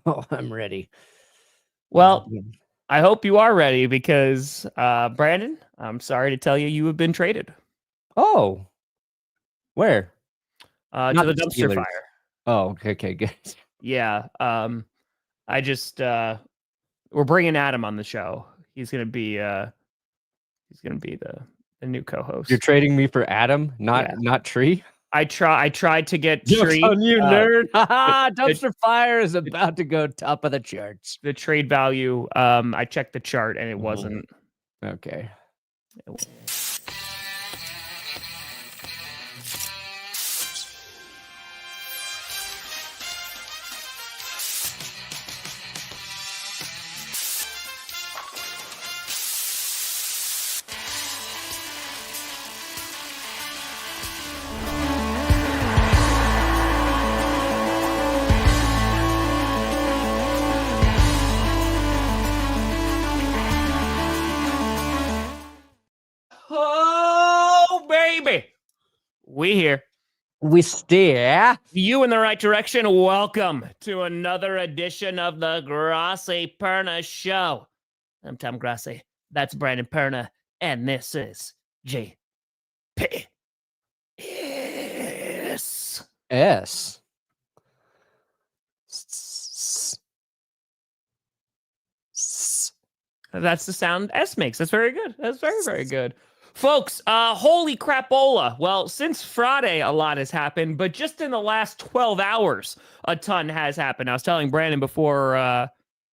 Oh, I'm ready. Well, I hope you are ready because, Brandon, I'm sorry to tell you, you have been traded. Oh, where? To Not the the dumpster Steelers. fire. Oh, okay, good. Yeah. I just, we're bringing Adam on the show. He's gonna be the new co-host. You're trading me for Adam, not Tree? I tried to get Joke's Tree. on you, nerd. the- Dumpster fire is about to go top of the charts. The trade value. I checked the chart and it wasn't. Okay. Oh, baby. We here. We steer. You in the right direction. Welcome to another edition of the Grossi Perna Show. I'm Tom Grossi. That's Brandon Perna. And this is JP. S. That's the sound S makes. That's very good. That's very, very good. Folks, holy crapola. Well, since Friday, a lot has happened, but just in the last 12 hours, a ton has happened. I was telling Brandon before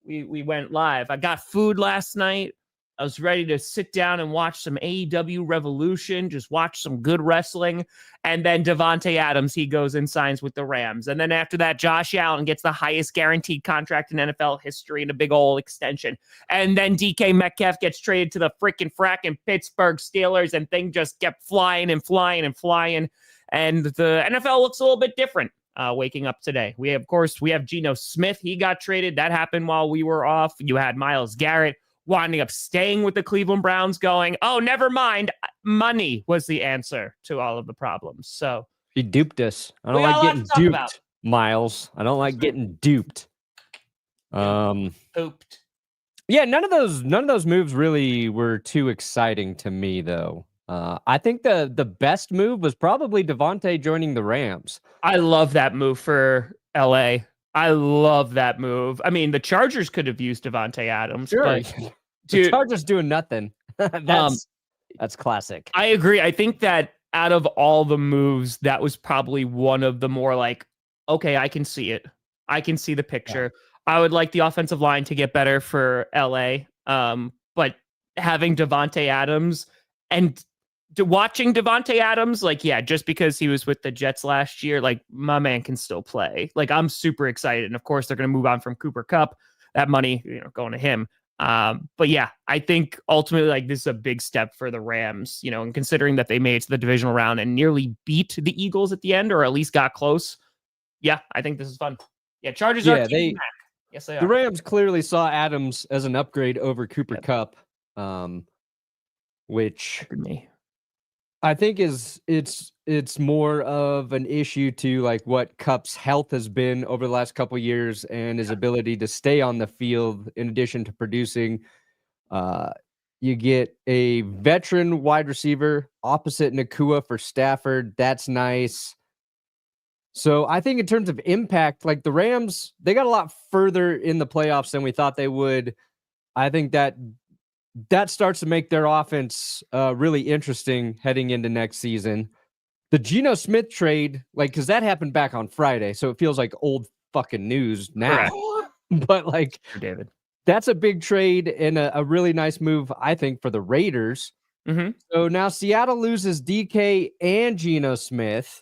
we went live, I got food last night. I was ready to sit down and watch some AEW Revolution, just watch some good wrestling. And then Davante Adams, he goes and signs with the Rams. And then after that, Josh Allen gets the highest guaranteed contract in NFL history and a big old extension. And then DK Metcalf gets traded to the fracking Pittsburgh Steelers, and things just kept flying and flying and flying. And the NFL looks a little bit different waking up today. We have Geno Smith. He got traded. That happened while we were off. You had Myles Garrett winding up staying with the Cleveland Browns, going, oh, never mind. Money was the answer to all of the problems. So he duped us. I don't like getting duped, Miles. I don't like getting duped. Duped. Yeah, none of those moves really were too exciting to me, though. I think the best move was probably Davante joining the Rams. I love that move for LA. I love that move. I mean, the Chargers could have used Davante Adams. Sure. But, the Chargers doing nothing. That's classic. I agree. I think that out of all the moves, that was probably one of the more like, okay, I can see it. I can see the picture. Yeah. I would like the offensive line to get better for LA. But having Davante Adams and watching Davante Adams, like, yeah, just because he was with the Jets last year, like, my man can still play. Like, I'm super excited. And of course, they're going to move on from Cooper Kupp. That money, going to him. But yeah, I think ultimately, like, this is a big step for the Rams, and considering that they made it to the divisional round and nearly beat the Eagles at the end, or at least got close. Yeah, I think this is fun. Yeah, Chargers are back. Yes, they are. The Rams clearly saw Adams as an upgrade over Cooper Kupp, which I think it's more of an issue to like what Kupp's health has been over the last couple of years and his ability to stay on the field in addition to producing. You get a veteran wide receiver opposite Nakua for Stafford. That's nice. So I think in terms of impact, like the Rams, they got a lot further in the playoffs than we thought they would. I think that starts to make their offense really interesting heading into next season. The Geno Smith trade, like, because that happened back on Friday, so it feels like old fucking news now. But like, David, that's a big trade and a really nice move, I think, for the Raiders. Mm-hmm. So now Seattle loses DK and Geno Smith.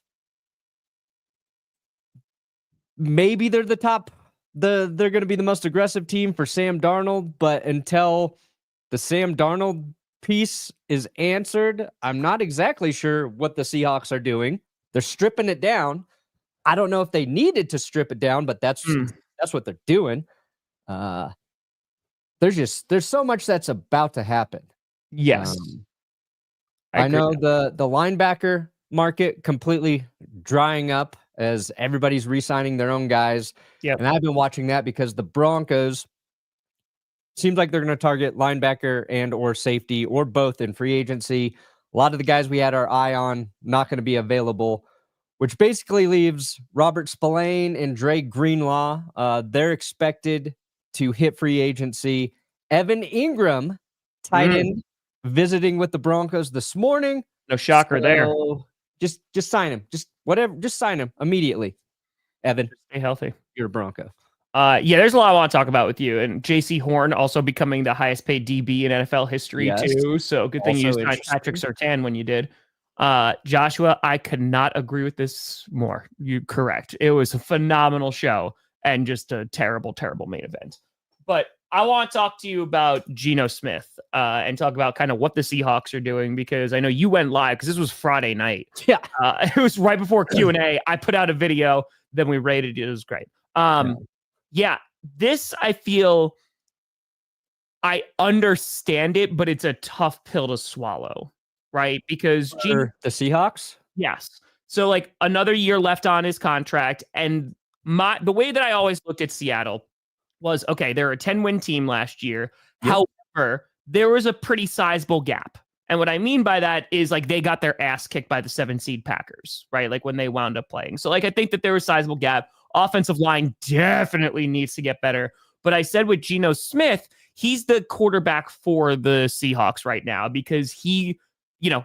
Maybe they're the top. They're going to be the most aggressive team for Sam Darnold, but until the Sam Darnold piece is answered, I'm not exactly sure what the Seahawks are doing. They're stripping it down. I don't know if they needed to strip it down, but that's what they're doing. There's so much that's about to happen. Yes. I know the linebacker market completely drying up as everybody's re-signing their own guys. Yep. And I've been watching that because the Broncos seems like they're going to target linebacker and or safety or both in free agency. A lot of the guys we had our eye on not going to be available, which basically leaves Robert Spillane and Dre Greenlaw. They're expected to hit free agency. Evan Ingram, tight end, visiting with the Broncos this morning. No shocker there. Just sign him. Just sign him immediately. Evan, stay healthy. You're a Bronco. Yeah, there's a lot I want to talk about with you. And J.C. Horn also becoming the highest paid DB in NFL history, too. So good thing you signed Patrick Surtain when you did. Joshua, I could not agree with this more. You're correct. It was a phenomenal show and just a terrible, terrible main event. But I want to talk to you about Geno Smith and talk about kind of what the Seahawks are doing, because I know you went live because this was Friday night. Yeah. It was right before Q&A. I put out a video, then we rated it. It was great. Yeah, this, I feel, I understand it, but it's a tough pill to swallow, right? Because the Seahawks? Yes. So like another year left on his contract. And the way that I always looked at Seattle was, okay, they're a 10-win team last year. Yep. However, there was a pretty sizable gap. And what I mean by that is like they got their ass kicked by the 7-seed Packers, right? Like when they wound up playing. So like I think that there was a sizable gap. Offensive line definitely needs to get better. But I said with Geno Smith, he's the quarterback for the Seahawks right now because he,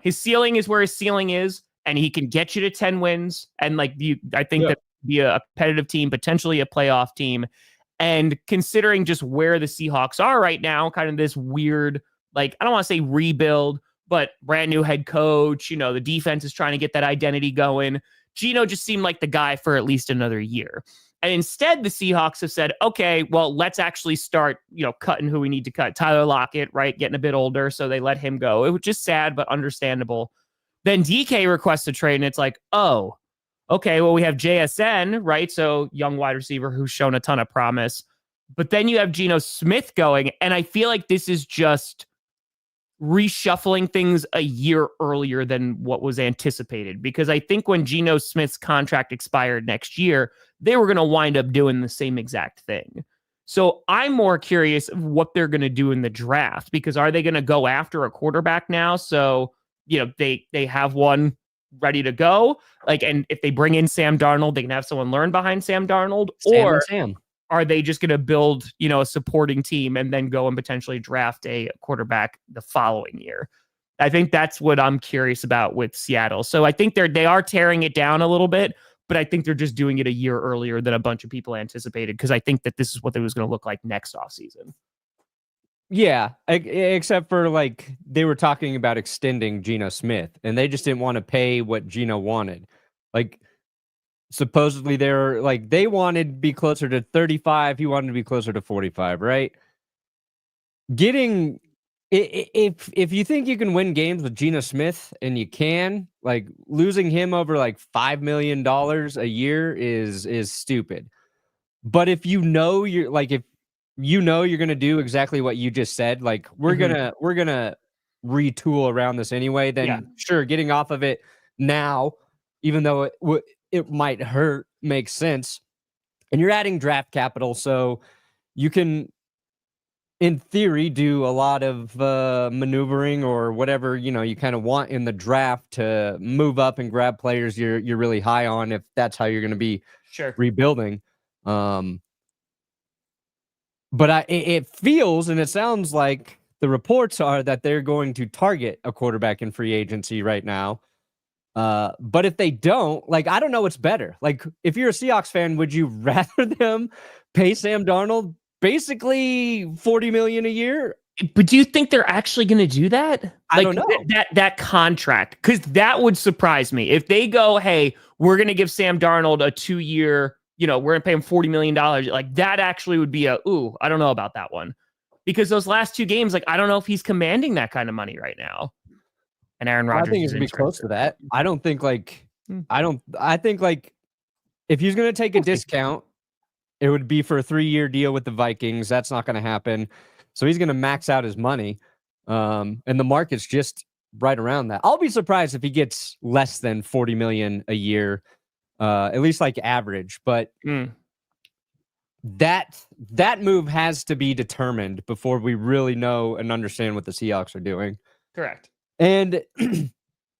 his ceiling is where his ceiling is, and he can get you to 10 wins. And like I think that be a competitive team, potentially a playoff team. And considering just where the Seahawks are right now, kind of this weird, like, I don't want to say rebuild, but brand new head coach, the defense is trying to get that identity going. Geno just seemed like the guy for at least another year. And instead, the Seahawks have said, okay, well, let's actually start, cutting who we need to cut. Tyler Lockett, right, getting a bit older, so they let him go. It was just sad, but understandable. Then DK requests a trade, and it's like, oh, okay, well, we have JSN, right? So young wide receiver who's shown a ton of promise. But then you have Geno Smith going, and I feel like this is just reshuffling things a year earlier than what was anticipated, because I think when Geno Smith's contract expired next year, they were going to wind up doing the same exact thing. So I'm more curious of what they're going to do in the draft, because are they going to go after a quarterback now? So, they have one ready to go. Like, and if they bring in Sam Darnold, they can have someone learn behind Sam Darnold, or are they just going to build, a supporting team and then go and potentially draft a quarterback the following year? I think that's what I'm curious about with Seattle. So I think they are tearing it down a little bit, but I think they're just doing it a year earlier than a bunch of people anticipated, because I think that this is what it was going to look like next offseason. Yeah, except for like they were talking about extending Geno Smith, and they just didn't want to pay what Geno wanted. Like, supposedly they wanted to be closer to 35. He wanted to be closer to 45, right? If you think you can win games with Geno Smith, and you can, like, losing him over like $5 million a year is stupid. But if you're going to do exactly what you just said, like we're going to retool around this anyway, then sure, getting off of it now, even though it might hurt, makes sense. And you're adding draft capital, so you can, in theory, do a lot of maneuvering or whatever, you kind of want in the draft to move up and grab players you're really high on, if that's how you're going to be rebuilding. But it feels and it sounds like the reports are that they're going to target a quarterback in free agency right now. But if they don't, like, I don't know what's better. Like, if you're a Seahawks fan, would you rather them pay Sam Darnold basically $40 million a year? But do you think they're actually going to do that? I don't know. That contract, because that would surprise me. If they go, hey, we're going to give Sam Darnold a 2-year, we're going to pay him $40 million. Like, that actually would be I don't know about that one. Because those last 2 games, like, I don't know if he's commanding that kind of money right now. And Aaron Rodgers, I think he's going to be close to that. I think if he's going to take a discount, it would be for a 3-year deal with the Vikings. That's not going to happen. So he's going to max out his money. And the market's just right around that. I'll be surprised if he gets less than $40 million a year. at least like average. But that move has to be determined before we really know and understand what the Seahawks are doing. Correct. And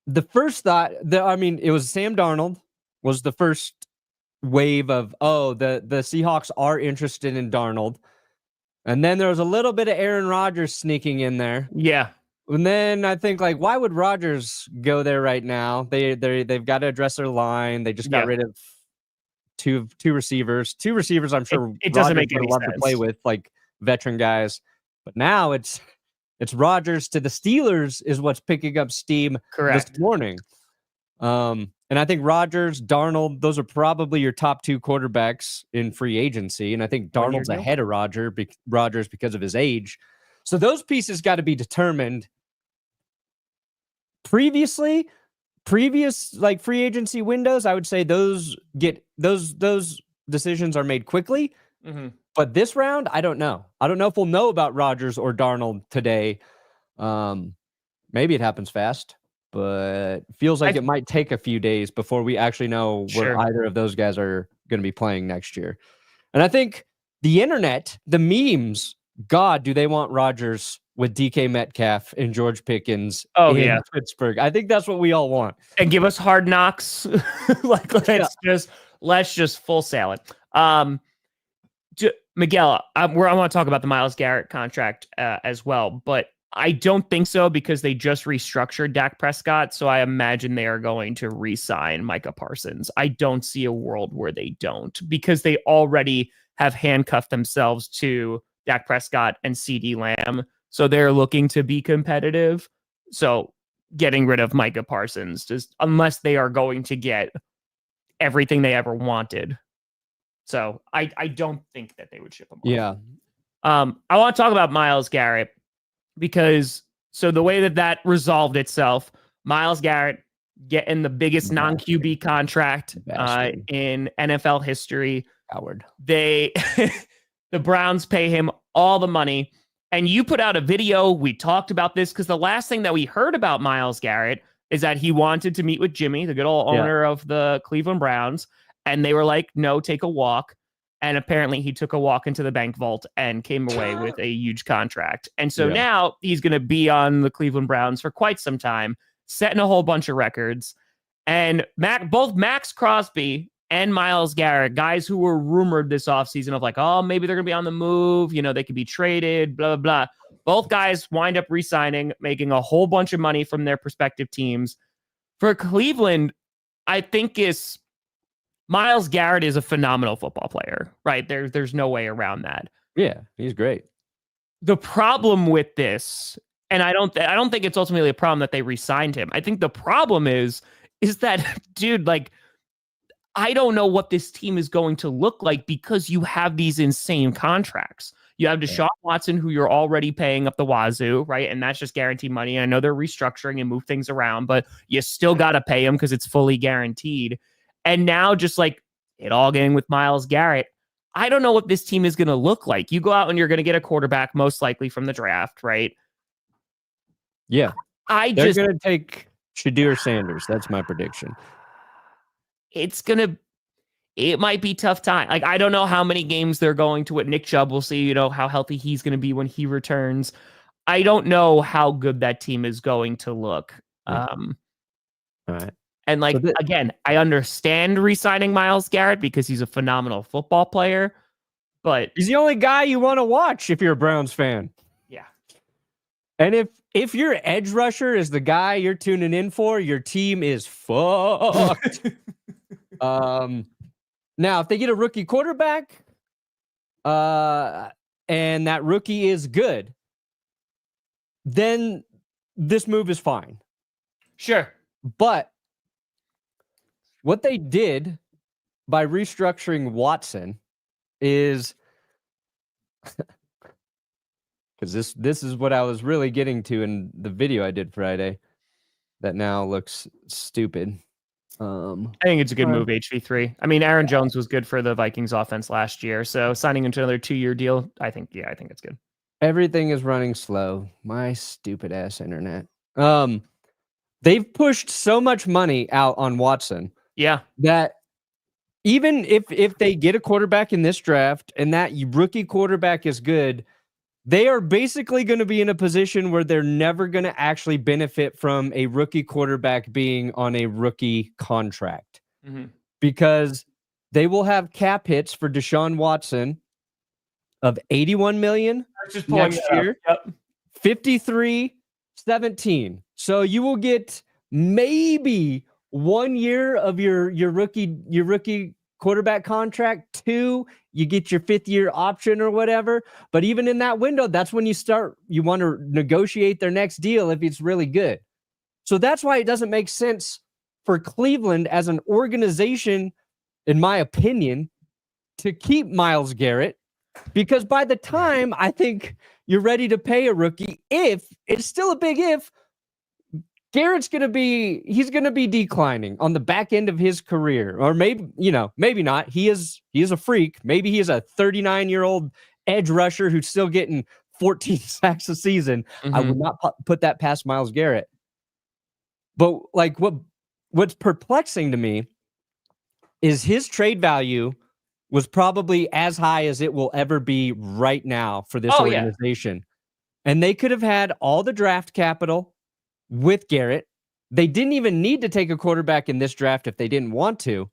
the first thought, it was Sam Darnold was the first wave of, the Seahawks are interested in Darnold. And then there was a little bit of Aaron Rodgers sneaking in there. Yeah. And then I think, like, why would Rodgers go there right now? They've got to address their line. They just got rid of two receivers. Two receivers, I'm sure it doesn't make any love sense to play with, like veteran guys. But now it's Rodgers to the Steelers is what's picking up steam this morning. And I think Rodgers, Darnold, those are probably your top two quarterbacks in free agency. And I think Darnold's ahead of Rodgers because of his age. So those pieces got to be determined. Previous like free agency windows, I would say those decisions are made quickly. Mm-hmm. But this round, I don't know. I don't know if we'll know about Rodgers or Darnold today. Maybe it happens fast, but feels like it might take a few days before we actually know where either of those guys are going to be playing next year. And I think the internet, the memes, God, do they want Rodgers with DK Metcalf and George Pickens in Pittsburgh? I think that's what we all want. And give us Hard Knocks. Let's just full sail it. Miguel, I want to talk about the Myles Garrett contract as well, but I don't think so because they just restructured Dak Prescott, so I imagine they are going to re-sign Micah Parsons. I don't see a world where they don't because they already have handcuffed themselves to Dak Prescott and CeeDee Lamb, so they're looking to be competitive. So getting rid of Micah Parsons, just unless they are going to get everything they ever wanted. So I don't think that they would ship him off. Yeah. I want to talk about Myles Garrett because the way that resolved itself, Myles Garrett getting the biggest non-QB contract in NFL history. Howard. The Browns pay him all the money. And you put out a video. We talked about this because the last thing that we heard about Myles Garrett is that he wanted to meet with Jimmy, the good old owner of the Cleveland Browns. And they were like, no, take a walk. And apparently he took a walk into the bank vault and came away with a huge contract. And so now he's going to be on the Cleveland Browns for quite some time, setting a whole bunch of records. And both Max Crosby and Myles Garrett, guys who were rumored this offseason of like, oh, maybe they're going to be on the move. You know, they could be traded, blah, blah, blah. Both guys wind up re-signing, making a whole bunch of money from their respective teams. For Cleveland, I think Myles Garrett is a phenomenal football player, right? There's no way around that. Yeah, he's great. The problem with this, and I don't think it's ultimately a problem that they re-signed him. I think the problem is that, dude, like, I don't know what this team is going to look like because you have these insane contracts. You have Deshaun Watson, who you're already paying up the wazoo, right? And that's just guaranteed money. I know they're restructuring and move things around, but you still got to pay him because it's fully guaranteed. And now just like it all getting with Myles Garrett, I don't know what this team is going to look like. You go out and you're going to get a quarterback most likely from the draft, right? Yeah. They're going to take Shadur Sanders. That's my prediction. It might be tough time. Like, I don't know how many games they're going to with Nick Chubb. We'll see, how healthy he's going to be when he returns. I don't know how good that team is going to look. All right. And again, I understand re-signing Myles Garrett because he's a phenomenal football player, but he's the only guy you want to watch if you're a Browns fan. Yeah. And if your edge rusher is the guy you're tuning in for, your team is fucked. Now, if they get a rookie quarterback, and that rookie is good, then this move is fine. Sure. But what they did by restructuring Watson is because this is what I was really getting to in the video I did Friday that now looks stupid. I think it's a good move, HV3. I mean, Aaron Jones was good for the Vikings offense last year, so signing into another 2-year deal, I think it's good. Everything is running slow. My stupid ass internet. They've pushed so much money out on Watson. Yeah. That even if they get a quarterback in this draft and that rookie quarterback is good, they are basically going to be in a position where they're never going to actually benefit from a rookie quarterback being on a rookie contract because they will have cap hits for Deshaun Watson of $81 million next year, 53-17. So you will get maybe 1 year of your rookie quarterback contract, 2, you get your 5th year option or whatever. But even in that window, that's when you want to negotiate their next deal if it's really good. So that's why it doesn't make sense for Cleveland as an organization, in my opinion, to keep Myles Garrett, because by the time I think you're ready to pay a rookie, if it's still a big if, Garrett's going to be declining on the back end of his career, or maybe not. He is a freak. Maybe he is a 39-year-old edge rusher who's still getting 14 sacks a season. I would not put that past Myles Garrett. But like what's perplexing to me is his trade value was probably as high as it will ever be right now for this organization. Yeah. And they could have had all the draft capital with Garrett. They didn't even need to take a quarterback in this draft if they didn't want to.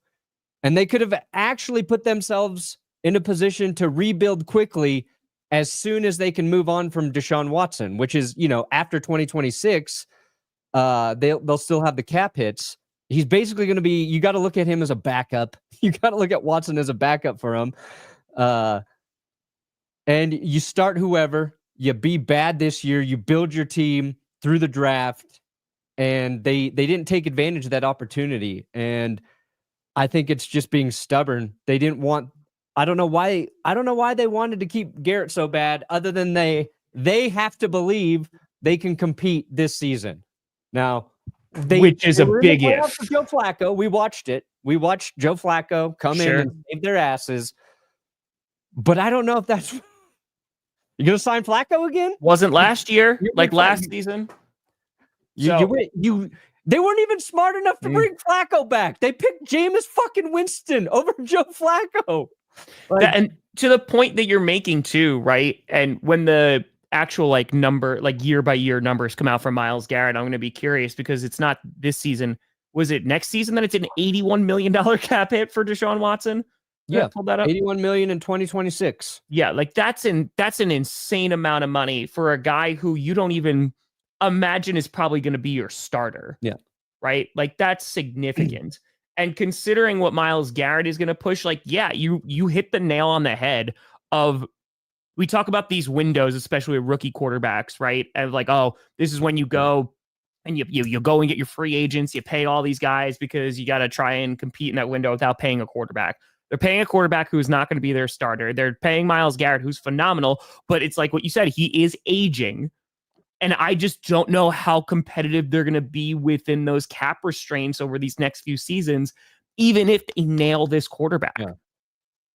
And they could have actually put themselves in a position to rebuild quickly as soon as they can move on from Deshaun Watson, which is, after 2026, they'll still have the cap hits. He's basically going to be, you got to look at him as a backup. You got to look at Watson as a backup for him. And you start whoever, you be bad this year, you build your team through the draft, and they didn't take advantage of that opportunity. And I think it's just being stubborn. They didn't want, I don't know why they wanted to keep Garrett so bad, other than they have to believe they can compete this season. Now, which is a big if. For Joe Flacco, we watched it. We watched Joe Flacco come in and save their asses. But I don't know if that's... You gonna sign Flacco again? Wasn't last year, last season. They weren't even smart enough to bring Flacco back. They picked Jameis fucking Winston over Joe Flacco. And to the point that you're making too, right? And when the actual number, year by year numbers come out from Myles Garrett, I'm going to be curious because it's not this season. Was it next season that it's an $81 million cap hit for Deshaun Watson? Yeah, pulled that up. $81 million in 2026. Yeah, that's an insane amount of money for a guy who you don't even imagine is probably going to be your starter. Yeah, right. That's significant. And considering what Myles Garrett is going to push, you hit the nail on the head. We talk about these windows, especially with rookie quarterbacks, right? And this is when you go and you go and get your free agents. You pay all these guys because you got to try and compete in that window without paying a quarterback. They're paying a quarterback who's not going to be their starter. They're paying Myles Garrett, who's phenomenal, but it's like what you said, he is aging. And I just don't know how competitive they're going to be within those cap restraints over these next few seasons, even if they nail this quarterback. Yeah.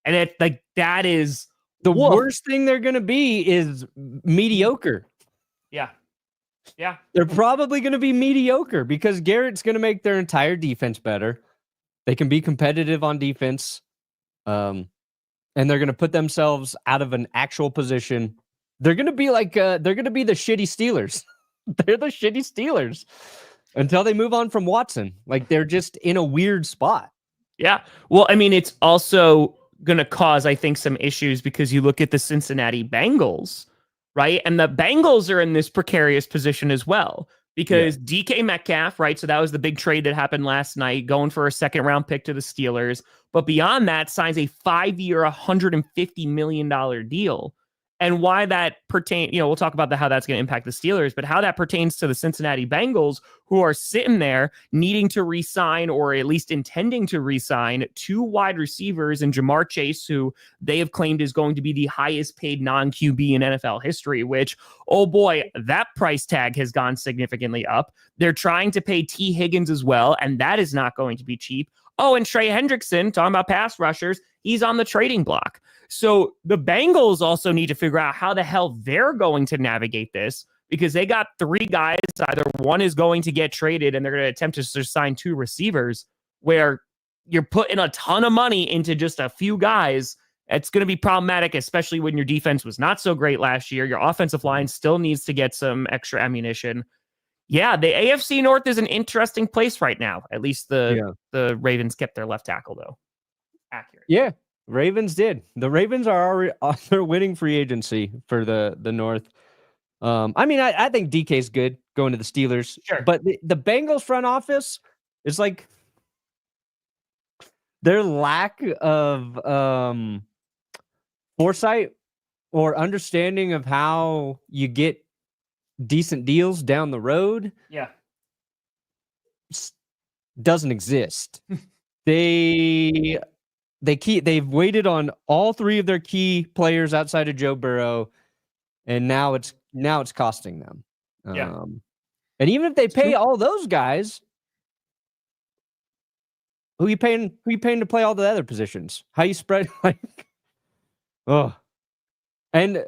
And that is the worst thing they're going to be is mediocre. Yeah. Yeah. They're probably going to be mediocre because Garrett's going to make their entire defense better. They can be competitive on defense. And they're going to put themselves out of an actual position. They're going to be they're going to be the shitty Steelers. They're the shitty Steelers until they move on from Watson. They're just in a weird spot. Yeah. Well, I mean, it's also going to cause, I think, some issues because you look at the Cincinnati Bengals, right? And the Bengals are in this precarious position as well. Because DK Metcalf, right? So that was the big trade that happened last night, going for a second-round pick to the Steelers. But beyond that, signs a 5-year, $150 million deal. And why that pertains, we'll talk about how that's going to impact the Steelers, but how that pertains to the Cincinnati Bengals, who are sitting there needing to re-sign, or at least intending to re-sign, 2 wide receivers in Jamar Chase, who they have claimed is going to be the highest paid non-QB in NFL history, which, oh boy, that price tag has gone significantly up. They're trying to pay T. Higgins as well, and that is not going to be cheap. Oh, and Trey Hendrickson, talking about pass rushers, he's on the trading block. So the Bengals also need to figure out how the hell they're going to navigate this, because they got 3 guys. Either one is going to get traded and they're going to attempt to sign 2 receivers, where you're putting a ton of money into just a few guys. It's going to be problematic, especially when your defense was not so great last year. Your offensive line still needs to get some extra ammunition. Yeah, the AFC North is an interesting place right now. At least the Ravens kept their left tackle, though. Accurate. Yeah, Ravens did. The Ravens are already they're winning free agency for the North. I mean, I think DK's good going to the Steelers. Sure. But the Bengals front office is like their lack of foresight or understanding of how you get decent deals down the road. Yeah. Doesn't exist. They've waited on all three of their key players outside of Joe Burrow, and now it's costing them. Yeah. And even if they pay all those guys, who you paying to play all the other positions? How you spread And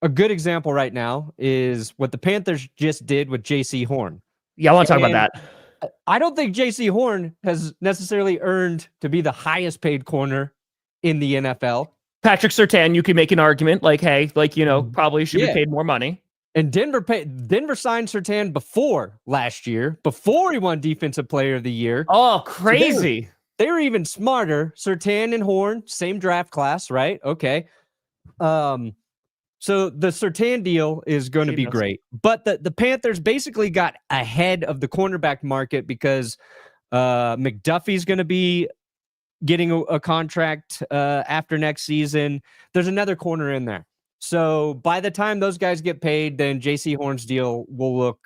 a good example right now is what the Panthers just did with J.C. Horn. Yeah, I want to talk about that. I don't think J.C. Horn has necessarily earned to be the highest paid corner in the NFL. Patrick Surtain, you could make an argument like, hey, probably should be paid more money. And Denver signed Surtain before last year, before he won Defensive Player of the Year. Oh, crazy. So they were even smarter. Surtain and Horn, same draft class, right? Okay. So the Surtain deal is going to be great. But the Panthers basically got ahead of the cornerback market because McDuffie's going to be getting a contract after next season. There's another corner in there. So by the time those guys get paid, then J.C. Horn's deal will look,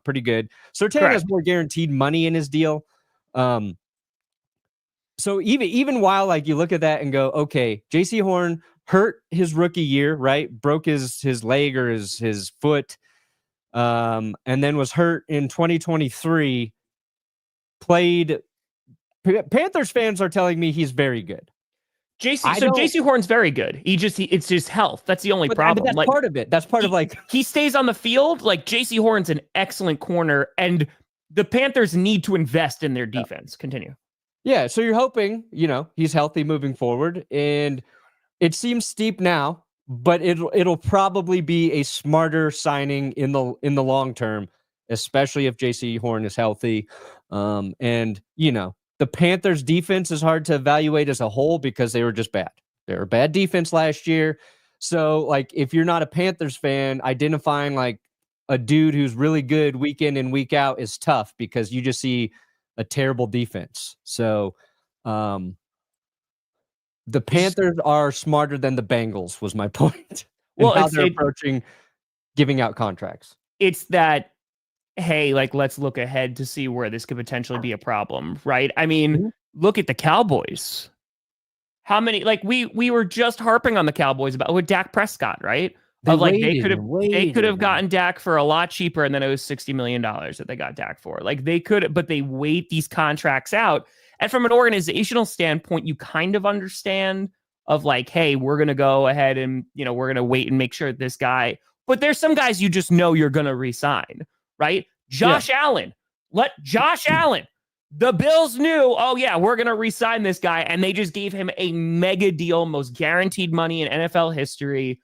pretty good. Surtain has more guaranteed money in his deal. So even while like you look at that and go, okay, J.C. Horn hurt his rookie year, right? Broke his leg or his foot, and then was hurt in 2023. Panthers fans are telling me he's very good. JC Horn's very good. It's just health. That's the only problem. But that's part of it. That's part of he stays on the field. Like JC Horn's an excellent corner, and the Panthers need to invest in their defense. Continue. Yeah, so you're hoping, he's healthy moving forward, and it seems steep now, but it'll probably be a smarter signing in the long term, especially if JC Horn is healthy. The Panthers defense is hard to evaluate as a whole because they were just bad. They were a bad defense last year. So like, if you're not a Panthers fan, identifying like a dude who's really good week in and week out is tough because you just see a terrible defense. So, the Panthers are smarter than the Bengals was my point. Well, how they're approaching giving out contracts. It's that, hey, like, let's look ahead to see where this could potentially be a problem, right? I mean, look at the Cowboys. How many, like, we were just harping on the Cowboys about with Dak Prescott, right? They could have gotten Dak for a lot cheaper, and then it was $60 million that they got Dak for. Like, they could, but they wait these contracts out. And from an organizational standpoint, you kind of understand of like, hey, we're going to go ahead and, we're going to wait and make sure this guy, but there's some guys you just know you're going to re-sign. Right? Josh Allen. The Bills knew, we're going to re-sign this guy. And they just gave him a mega deal, most guaranteed money in NFL history.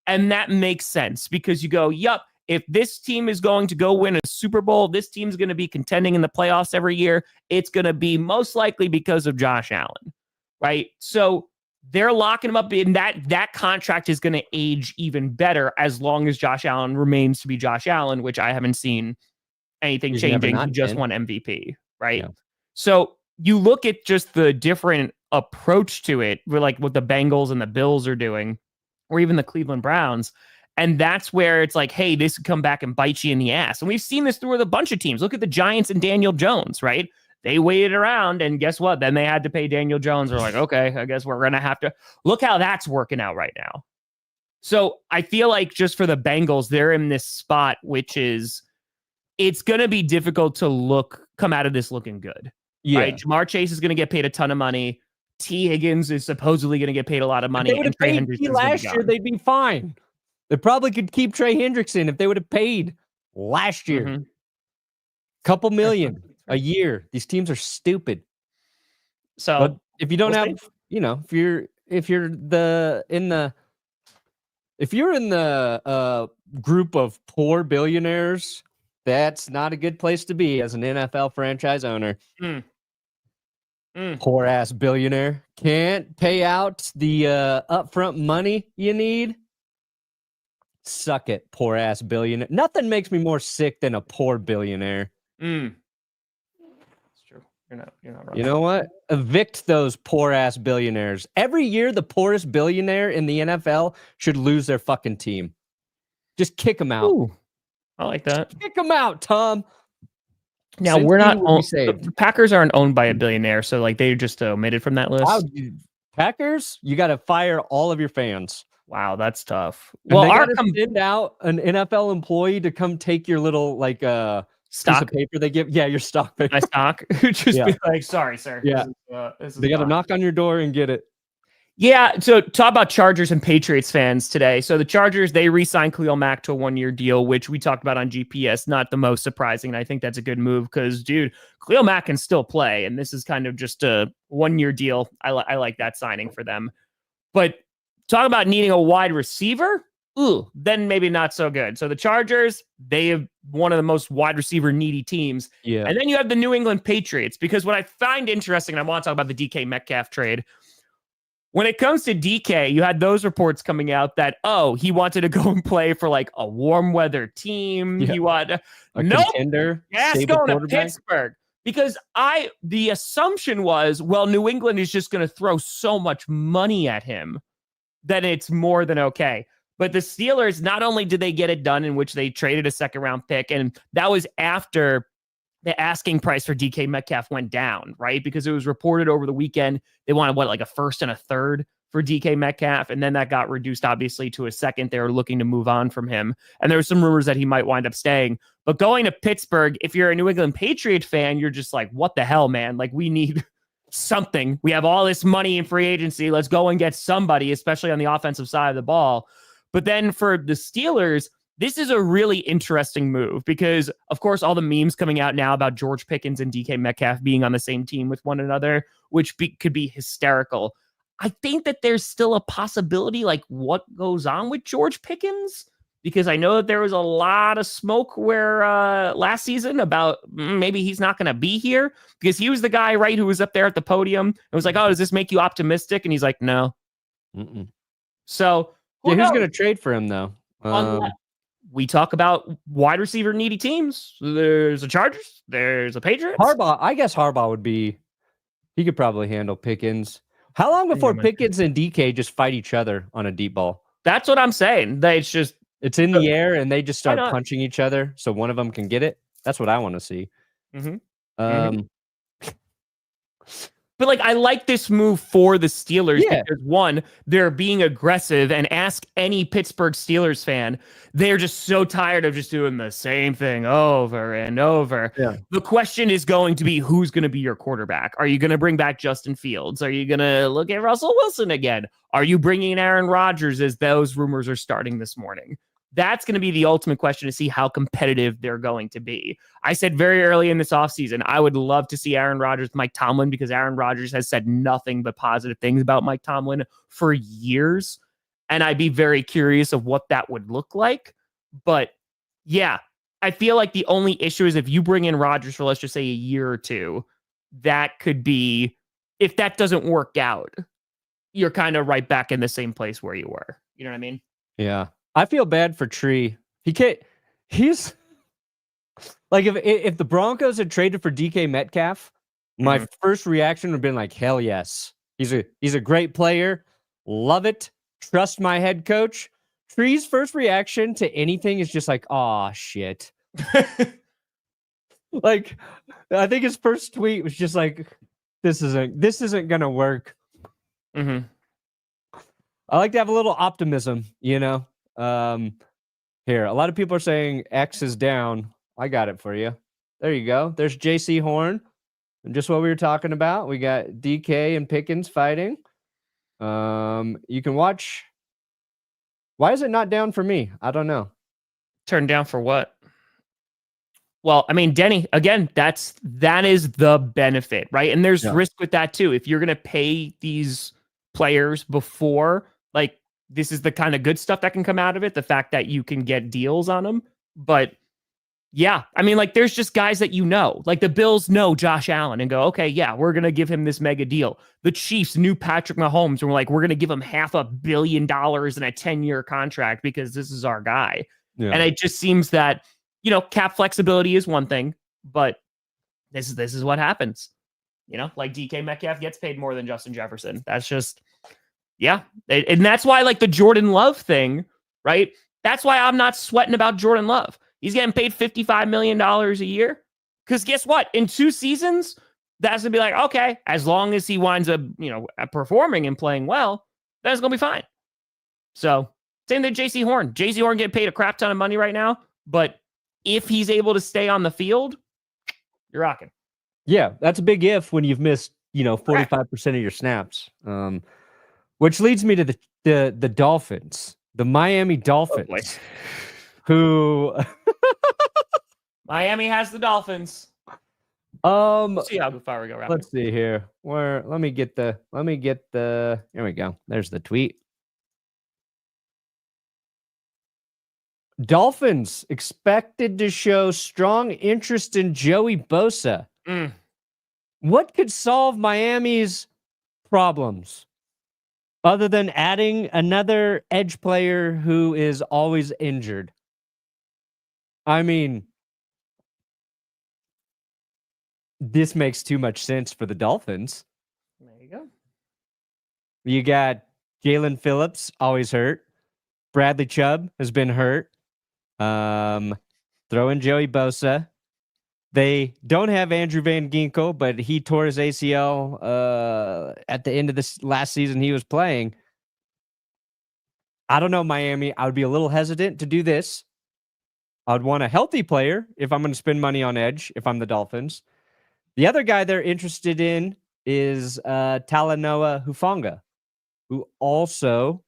And that makes sense because you go, yup, if this team is going to go win a Super Bowl, this team's going to be contending in the playoffs every year. It's going to be most likely because of Josh Allen. Right? So they're locking him up, and that contract is going to age even better as long as Josh Allen remains to be Josh Allen, which I haven't seen anything changing. He just won MVP, right? Yeah. So you look at just the different approach to it, where like what the Bengals and the Bills are doing, or even the Cleveland Browns, and that's where it's like, hey, this could come back and bite you in the ass. And we've seen this through with a bunch of teams. Look at the Giants and Daniel Jones, right? They waited around, and guess what? Then they had to pay Daniel Jones. They're like, okay, I guess we're going to have to look how that's working out right now. So I feel like just for the Bengals, they're in this spot, which is it's going to be difficult to come out of this looking good. Yeah. Right? Jamar Chase is going to get paid a ton of money. T. Higgins is supposedly going to get paid a lot of money. If they would have paid T last year, they'd be fine. They probably could keep Trey Hendrickson if they would have paid last year. Couple million a year. These teams are stupid. So but if you don't we'll have, if you're in the group of poor billionaires, that's not a good place to be as an NFL franchise owner. Poor ass billionaire can't pay out the upfront money you need. Suck it, poor ass billionaire. Nothing makes me more sick than a poor billionaire. That's true. You're not wrong. You know what? Evict those poor ass billionaires. Every year, the poorest billionaire in the NFL should lose their fucking team. Just kick them out. Ooh, I like that. Kick them out, Tom. Now we're not the Packers aren't owned by a billionaire, so like they just omitted from that list. Packers, you got to fire all of your fans. Wow, that's tough. And well, they got to send out an NFL employee to come take your little stock piece of paper they give. Yeah, your stock paper. My stock. Just be like, sorry, sir. Yeah, they got to knock on your door and get it. Yeah, so talk about Chargers and Patriots fans today. So the Chargers, they re-signed Khalil Mack to a 1-year deal, which we talked about on GPS. Not the most surprising, and I think that's a good move because, dude, Khalil Mack can still play, and this is kind of just a 1-year deal. I like that signing for them. But talk about needing a wide receiver, then maybe not so good. So the Chargers, they have one of the most wide receiver needy teams. Yeah. And then you have the New England Patriots, because what I find interesting, and I want to talk about the DK Metcalf trade, when it comes to DK, you had those reports coming out that, he wanted to go and play for like a warm weather team. Yeah. He wanted a contender. Yes, going to Pittsburgh. Because the assumption was, well, New England is just going to throw so much money at him that it's more than okay. But the Steelers, not only did they get it done, in which they traded a second round pick, and that was after the asking price for DK Metcalf went down, right? Because it was reported over the weekend they wanted like a first and a third for DK Metcalf, and then that got reduced obviously to a second. They were looking to move on from him, and there were some rumors that he might wind up staying. But going to Pittsburgh, if you're a New England Patriot fan, you're just like, what the hell, man? Like, we need something. We have all this money in free agency. Let's go and get somebody, especially on the offensive side of the ball. But then for the Steelers, this is a really interesting move because, of course, all the memes coming out now about George Pickens and DK Metcalf being on the same team with one another, which could be hysterical. I think that there's still a possibility, like, what goes on with George Pickens? Because I know that there was a lot of smoke where last season about maybe he's not going to be here, because he was the guy, right, who was up there at the podium and was like, does this make you optimistic? And he's like, no. So who's going to trade for him, though? We talk about wide receiver needy teams. There's the Chargers. There's the Patriots. Harbaugh. I guess Harbaugh would be. He could probably handle Pickens. How long before Pickens and DK just fight each other on a deep ball? That's what I'm saying. It's in the air and they just start punching each other so one of them can get it. That's what I want to see. But like, I like this move for the Steelers because, one, they're being aggressive, and ask any Pittsburgh Steelers fan, they're just so tired of just doing the same thing over and over. Yeah. The question is going to be, who's going to be your quarterback? Are you going to bring back Justin Fields? Are you going to look at Russell Wilson again? Are you bringing in Aaron Rodgers, as those rumors are starting this morning? That's going to be the ultimate question to see how competitive they're going to be. I said very early in this offseason, I would love to see Aaron Rodgers, Mike Tomlin, because Aaron Rodgers has said nothing but positive things about Mike Tomlin for years. And I'd be very curious of what that would look like. But yeah, I feel like the only issue is if you bring in Rodgers for, let's just say, a year or two, that could be, if that doesn't work out, you're kind of right back in the same place where you were. You know what I mean? Yeah. I feel bad for Tree. He's like, if the Broncos had traded for DK Metcalf, my first reaction would have been like, hell yes. He's a great player. Love it. Trust my head coach. Tree's first reaction to anything is just like, aw, shit. Like, I think his first tweet was just like, this isn't gonna work. I like to have a little optimism, you know. Here, a lot of people are saying X is down. I got it for you. There you go. There's JC Horn. And just what we were talking about. We got DK and Pickens fighting. You can watch. Why is it not down for me? I don't know. Turned down for what? Well, I mean, Denny, again, that is the benefit, right? And there's risk with that too. If you're going to pay these players before, like, this is the kind of good stuff that can come out of it, the fact that you can get deals on them. But yeah, I mean, like, there's just guys that like the Bills know Josh Allen and go, okay, yeah, we're going to give him this mega deal. The Chiefs knew Patrick Mahomes and we're like, we're going to give him $500 million in a 10-year contract because this is our guy. Yeah. And it just seems that, cap flexibility is one thing, but this is what happens. Like DK Metcalf gets paid more than Justin Jefferson. That's just, yeah. And that's why, like, the Jordan Love thing, right? That's why I'm not sweating about Jordan Love. He's getting paid $55 million a year. Because guess what? In 2 seasons, that's going to be like, okay, as long as he winds up, performing and playing well, that's going to be fine. So, same thing, JC Horn. JC Horn getting paid a crap ton of money right now, but if he's able to stay on the field, you're rocking. Yeah, that's a big if when you've missed, 45% of your snaps. Which leads me to the Dolphins, the Miami Dolphins, who Miami has the Dolphins. Let's see how far we go. Let's see here. Let me get the. Here we go. There's the tweet. Dolphins expected to show strong interest in Joey Bosa. What could solve Miami's problems other than adding another edge player who is always injured? I mean, this makes too much sense for the Dolphins. There you go. You got Jalen Phillips, always hurt. Bradley Chubb has been hurt. Throw in Joey Bosa. They don't have Andrew Van Ginkel, but he tore his ACL at the end of this last season he was playing. I don't know, Miami. I would be a little hesitant to do this. I would want a healthy player if I'm going to spend money on edge, if I'm the Dolphins. The other guy they're interested in is Talanoa Hufanga, who also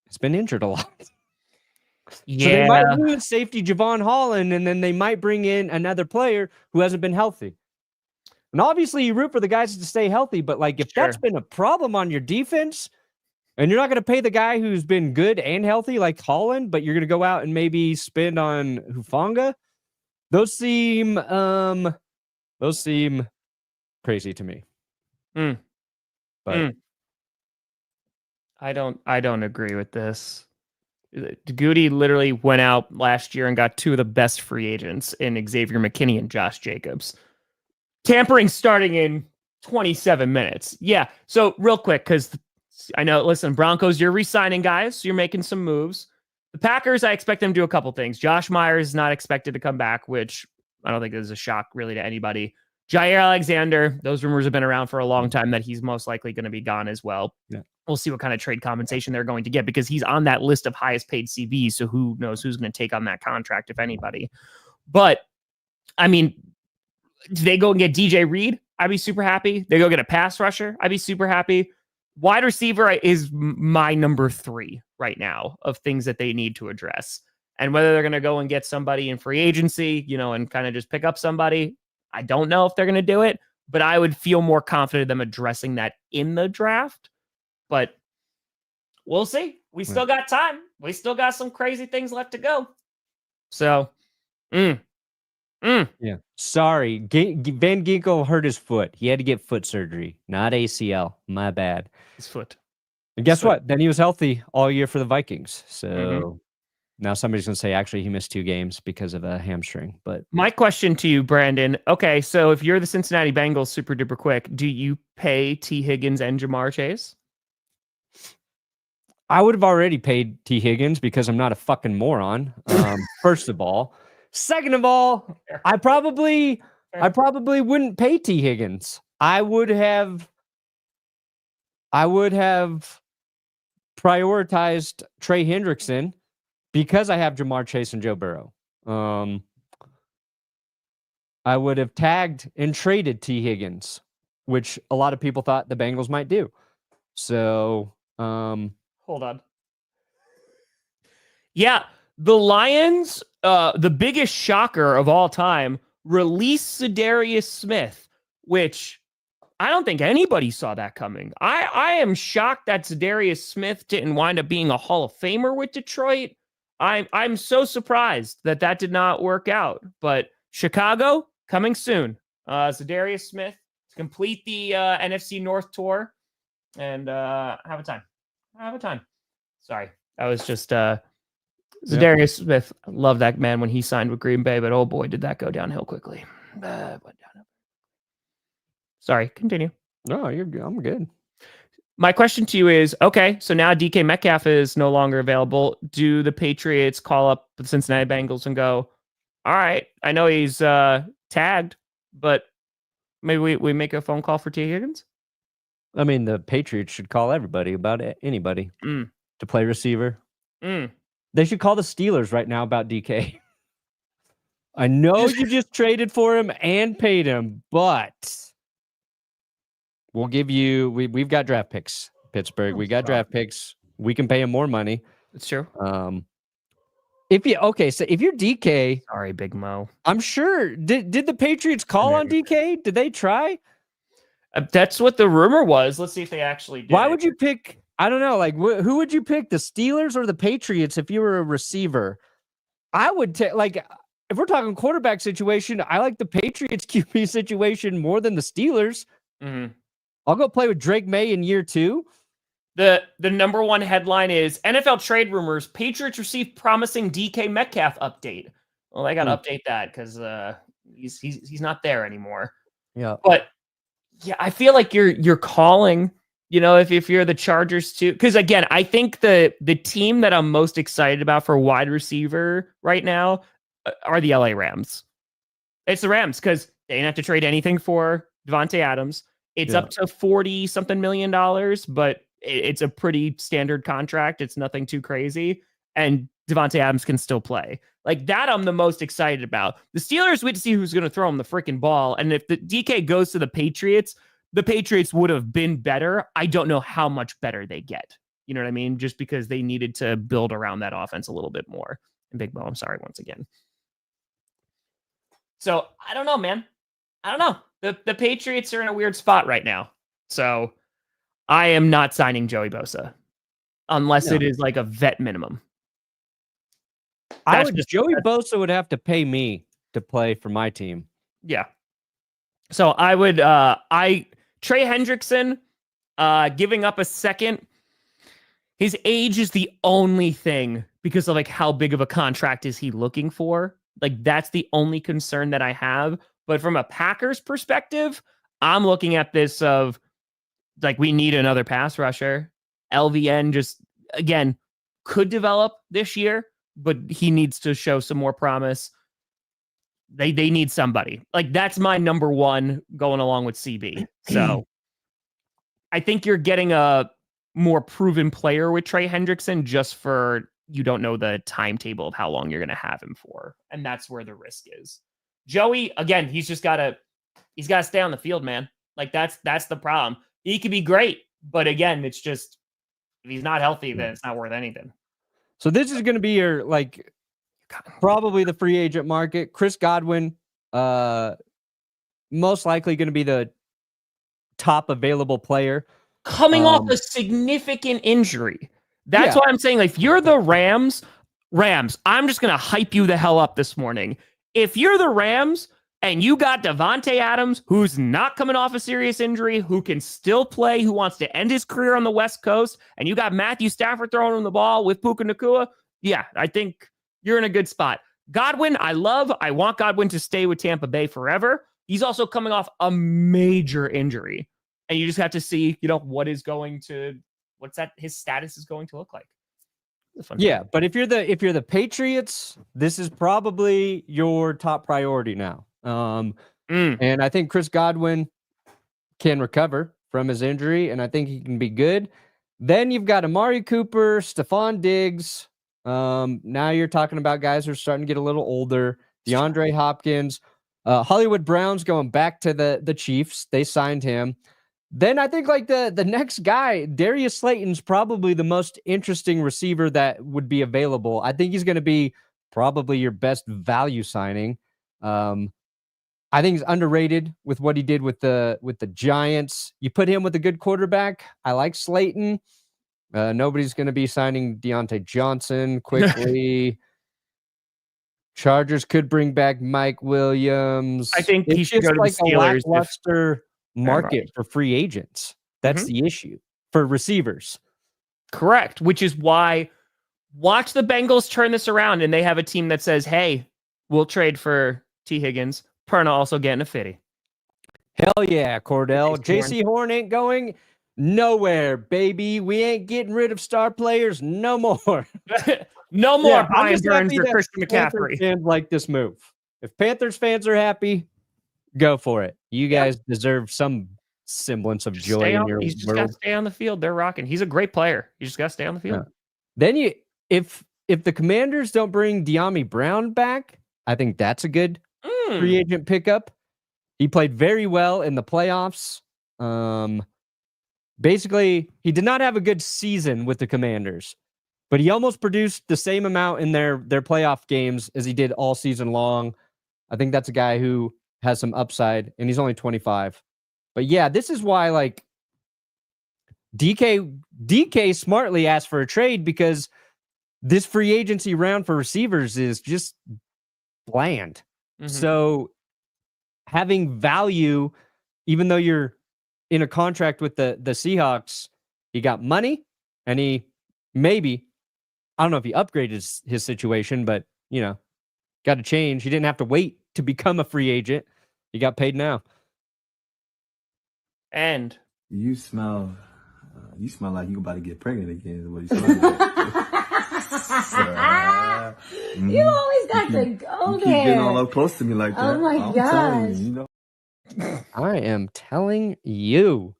has been injured a lot. Yeah. So they might lose safety Javon Holland, and then they might bring in another player who hasn't been healthy. And obviously, you root for the guys to stay healthy, but like if that's been a problem on your defense, and you're not going to pay the guy who's been good and healthy like Holland, but you're going to go out and maybe spend on Hufanga, those seem crazy to me. But I don't agree with this. Goody literally went out last year and got 2 of the best free agents in Xavier McKinney and Josh Jacobs. Tampering starting in 27 minutes. Yeah. So real quick, because I know, listen, Broncos, you're re-signing guys. So you're making some moves. The Packers, I expect them to do a couple things. Josh Myers is not expected to come back, which I don't think is a shock really to anybody. Jair Alexander, those rumors have been around for a long time that he's most likely going to be gone as well. Yeah. We'll see what kind of trade compensation they're going to get because he's on that list of highest paid CVs. So who knows who's going to take on that contract, if anybody. But, I mean, do they go and get DJ Reed? I'd be super happy. They go get a pass rusher? I'd be super happy. Wide receiver is my number 3 right now of things that they need to address. And whether they're going to go and get somebody in free agency, and kind of just pick up somebody, I don't know if they're going to do it, but I would feel more confident them addressing that in the draft. But we'll see. We still got time. We still got some crazy things left to go. So, yeah. Sorry, Van Ginkel hurt his foot. He had to get foot surgery, not ACL. My bad. His foot. And guess what? Then he was healthy all year for the Vikings. So now somebody's going to say, actually, he missed 2 games because of a hamstring. But my question to you, Brandon. Okay, so if you're the Cincinnati Bengals, super duper quick, do you pay T. Higgins and Jamar Chase? I would have already paid T. Higgins because I'm not a fucking moron. First of all. Second of all, I probably wouldn't pay T. Higgins. I would have prioritized Trey Hendrickson because I have Jamar Chase and Joe Burrow. I would have tagged and traded T. Higgins, which a lot of people thought the Bengals might do. So, hold on. Yeah, The Lions, the biggest shocker of all time, released Zadarius Smith, which I don't think anybody saw that coming. I am shocked that Zadarius Smith didn't wind up being a Hall of Famer with Detroit. I'm so surprised that did not work out. But Chicago coming soon. Zadarius Smith to complete the NFC North tour and have a time. Sorry, that was just Zadarius Smith. Love that man when he signed with Green Bay, but oh boy, did that go downhill quickly. Sorry, continue. No, you're good. I'm good. My question to you is, okay, so now DK Metcalf is no longer available. Do the Patriots call up the Cincinnati Bengals and go, all right, I know he's tagged, but maybe we make a phone call for T. Higgins? I mean, the Patriots should call everybody about anybody to play receiver. They should call the Steelers right now about DK. I know you just traded for him and paid him, but we'll give you. We've got draft picks, Pittsburgh. We got draft picks. We can pay him more money. That's true. So if you're DK, sorry, Big Mo. I'm sure. Did the Patriots call on DK? Did they try? That's what the rumor was. Let's see if they actually did. Why would you pick? I don't know. Like, who would you pick? The Steelers or the Patriots if you were a receiver? I would take, like, if we're talking quarterback situation, I like the Patriots QB situation more than the Steelers. I'll go play with Drake May in year 2. The number one headline is NFL trade rumors. Patriots receive promising DK Metcalf update. Well, I got to update that because he's not there anymore. Yeah, but yeah, I feel like you're calling. You know, if you're the Chargers too, because again, I think the team that I'm most excited about for wide receiver right now are the LA Rams. It's the Rams because they didn't have to trade anything for Davante Adams. It's up to $40-something million, but it's a pretty standard contract. It's nothing too crazy. And Davante Adams can still play. Like that, I'm the most excited about. The Steelers, we had to see who's going to throw him the freaking ball. And if the DK goes to the Patriots would have been better. I don't know how much better they get. You know what I mean? Just because they needed to build around that offense a little bit more. And Big Mo, I'm sorry once again. So I don't know, man. I don't know. The Patriots are in a weird spot right now. So I am not signing Joey Bosa unless it is like a vet minimum. Joey Bosa would have to pay me to play for my team. Yeah. So I would Trey Hendrickson giving up a second. His age is the only thing because of like how big of a contract is he looking for? Like that's the only concern that I have. But from a Packers perspective, I'm looking at this of like we need another pass rusher. LVN just again could develop this year, but he needs to show some more promise. They need somebody. Like that's my number one going along with CB. So I think you're getting a more proven player with Trey Hendrickson just for you don't know the timetable of how long you're going to have him for. And that's where the risk is. Joey, again, he's got to stay on the field, man. Like that's the problem. He could be great, but again, it's just if he's not healthy, then it's not worth anything. So this is going to be your like probably the free agent market. Chris Godwin, most likely going to be the top available player. Coming off a significant injury. That's why I'm saying, like, if you're the Rams, I'm just going to hype you the hell up this morning. If you're the Rams and you got Davante Adams, who's not coming off a serious injury, who can still play, who wants to end his career on the West Coast, and you got Matthew Stafford throwing him the ball with Puka Nacua, yeah, I think you're in a good spot. Godwin, I want Godwin to stay with Tampa Bay forever. He's also coming off a major injury. And you just have to see, his status is going to look like. Yeah, but if you're the Patriots, this is probably your top priority now. And I think Chris Godwin can recover from his injury, and I think he can be good. Then you've got Amari Cooper, Stephon Diggs. Now you're talking about guys who are starting to get a little older. DeAndre Hopkins, Hollywood Browns going back to the Chiefs. They signed him. Then I think like the next guy, Darius Slayton's probably the most interesting receiver that would be available. I think he's going to be probably your best value signing. I think he's underrated with what he did with the Giants. You put him with a good quarterback. I like Slayton. Nobody's going to be signing Deontay Johnson quickly. Chargers could bring back Mike Williams. I think he It's should just go to like the Steelers. a lackluster market for free agents. That's the issue for receivers. Correct, which is why watch the Bengals turn this around and they have a team that says, hey, we'll trade for T. Higgins. Perna also getting a fitty. Hell yeah, Cordell. JC Horn ain't going nowhere, baby. We ain't getting rid of star players no more. No more Brian Burns or Christian McCaffrey. Fans like this move. If Panthers fans are happy, go for it. You guys deserve some semblance of joy in your He's just world. got to stay on the field. They're rocking. He's a great player. You just got to stay on the field. Then if the Commanders don't bring De'Ami Brown back, I think that's a good free agent pickup. He played very well in the playoffs. Basically, he did not have a good season with the Commanders, but he almost produced the same amount in their playoff games as he did all season long. I think that's a guy who has some upside, and he's only 25. But yeah, this is why like DK smartly asked for a trade, because this free agency round for receivers is just bland. So having value, even though you're in a contract with the Seahawks, he got money, and he maybe, I don't know if he upgraded his situation, but got to change. He didn't have to wait to become a free agent. He got paid now. And you smell like you about to get pregnant again. Is what you smell like. You always got to go you there. Keep getting all up close to me like that. Oh my gosh. I am telling you.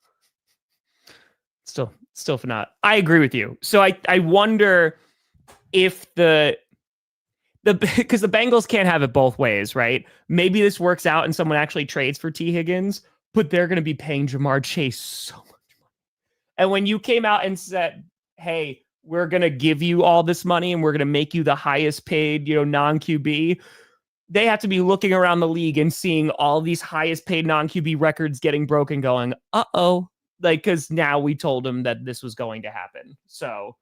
Still not. I agree with you. So I wonder if because the Bengals can't have it both ways, right? Maybe this works out and someone actually trades for T. Higgins, but they're going to be paying Jamar Chase so much money. And when you came out and said, hey, we're going to give you all this money and we're going to make you the highest paid, non-QB, they have to be looking around the league and seeing all these highest paid non-QB records getting broken, going, uh-oh, because now we told them that this was going to happen. So,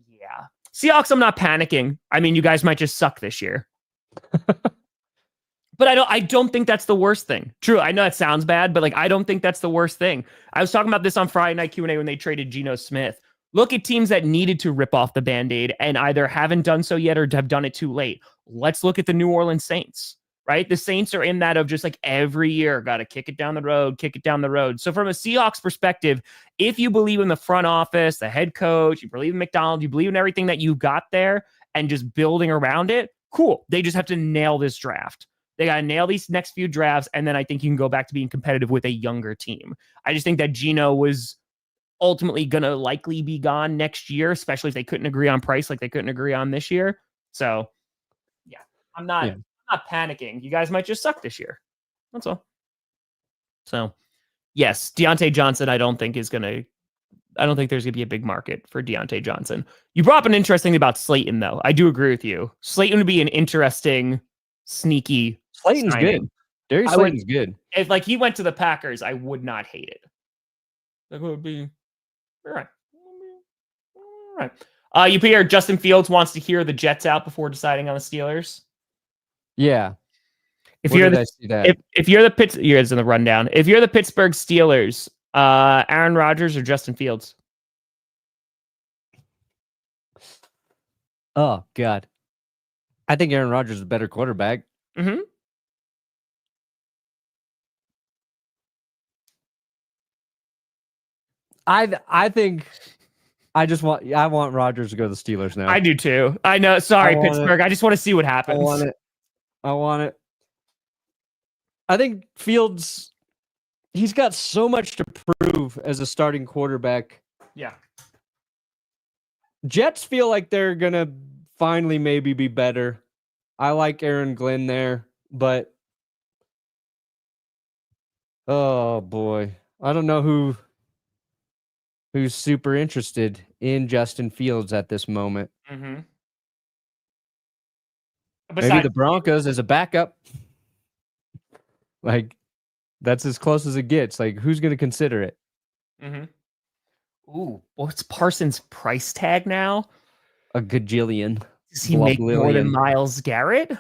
yeah. Seahawks, I'm not panicking. I mean, you guys might just suck this year. But I don't think that's the worst thing. True, I know that sounds bad, but I don't think that's the worst thing. I was talking about this on Friday Night Q&A when they traded Geno Smith. Look at teams that needed to rip off the Band-Aid and either haven't done so yet or have done it too late. Let's look at the New Orleans Saints, right? The Saints are in that of just every year, got to kick it down the road. So from a Seahawks perspective, if you believe in the front office, the head coach, you believe in McDonald, you believe in everything that you got there and just building around it, cool. They just have to nail this draft. They got to nail these next few drafts, and then I think you can go back to being competitive with a younger team. I just think that Geno was ultimately going to likely be gone next year, especially if they couldn't agree on price like they couldn't agree on this year. So, yeah, I'm not panicking. You guys might just suck this year. That's all. So, yes, Deontay Johnson, I don't think there's going to be a big market for Deontay Johnson. You brought up an interesting thing about Slayton, though. I do agree with you. Slayton would be an interesting, sneaky Slayton's signing. good. Darius Slayton's good. If he went to the Packers, I would not hate it. That would be all right. All right. You hear Justin Fields wants to hear the Jets out before deciding on the Steelers. Yeah. If you're the Pittsburgh, in the rundown. If you're the Pittsburgh Steelers, Aaron Rodgers or Justin Fields? Oh God, I think Aaron Rodgers is a better quarterback. Mm-hmm. I think I want Rodgers to go to the Steelers now. I do too. I know. Sorry, Pittsburgh. I just want to see what happens. I want it. I think Fields, he's got so much to prove as a starting quarterback. Yeah. Jets feel like they're going to finally maybe be better. I like Aaron Glenn there, but oh boy. I don't know who's super interested in Justin Fields at this moment. Mm-hmm. Maybe the Broncos as a backup. Like, that's as close as it gets. Like, who's going to consider it? Mm-hmm. Ooh, what's Parsons' price tag now? A gajillion. Does he make more than Myles Garrett?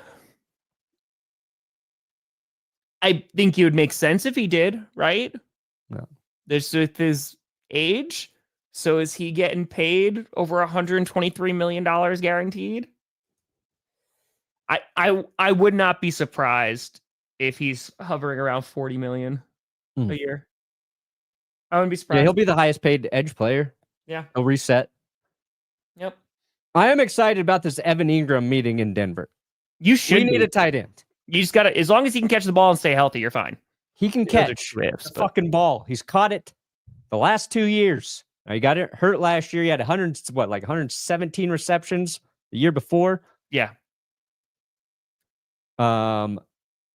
I think it would make sense if he did, right? No. This with his age. So is he getting paid over $123 million guaranteed? I would not be surprised if he's hovering around 40 million a year. I wouldn't be surprised. Yeah, he'll be the highest paid edge player. Yeah. He'll reset. Yep. I am excited about this Evan Ingram meeting in Denver. You should. We need a tight end. You just gotta, as long as he can catch the ball and stay healthy, you're fine. He can catch the fucking ball. He's caught it the last 2 years. Now, he got it hurt last year. He had 117 receptions the year before. Yeah.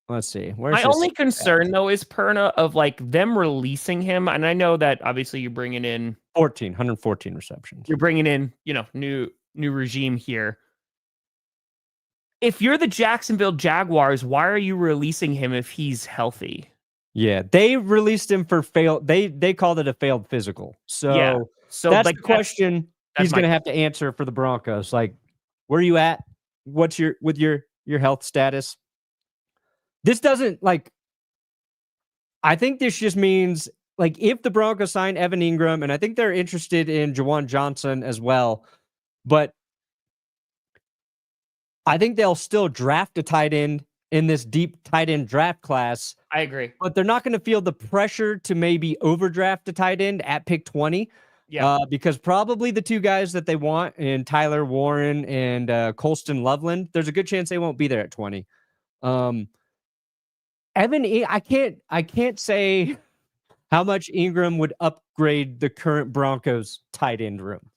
Let's see. My only concern though is Perna of like them releasing him, and I know that obviously you're bringing in 114 receptions. You're bringing in, new regime here. If you're the Jacksonville Jaguars, why are you releasing him if he's healthy? Yeah, they released him for failed. They called it a failed physical. So, yeah. So that's like, the question he's going to have to answer for the Broncos. Like, where are you at? What's your health status? This doesn't I think this just means if the Broncos sign Evan Ingram, and I think they're interested in Juwan Johnson as well, but I think they'll still draft a tight end in this deep tight end draft class. I agree. But they're not going to feel the pressure to maybe overdraft a tight end at pick 20. Yeah. Because probably the two guys that they want in Tyler Warren and Colston Loveland, there's a good chance they won't be there at 20. I can't say how much Ingram would upgrade the current Broncos tight end room.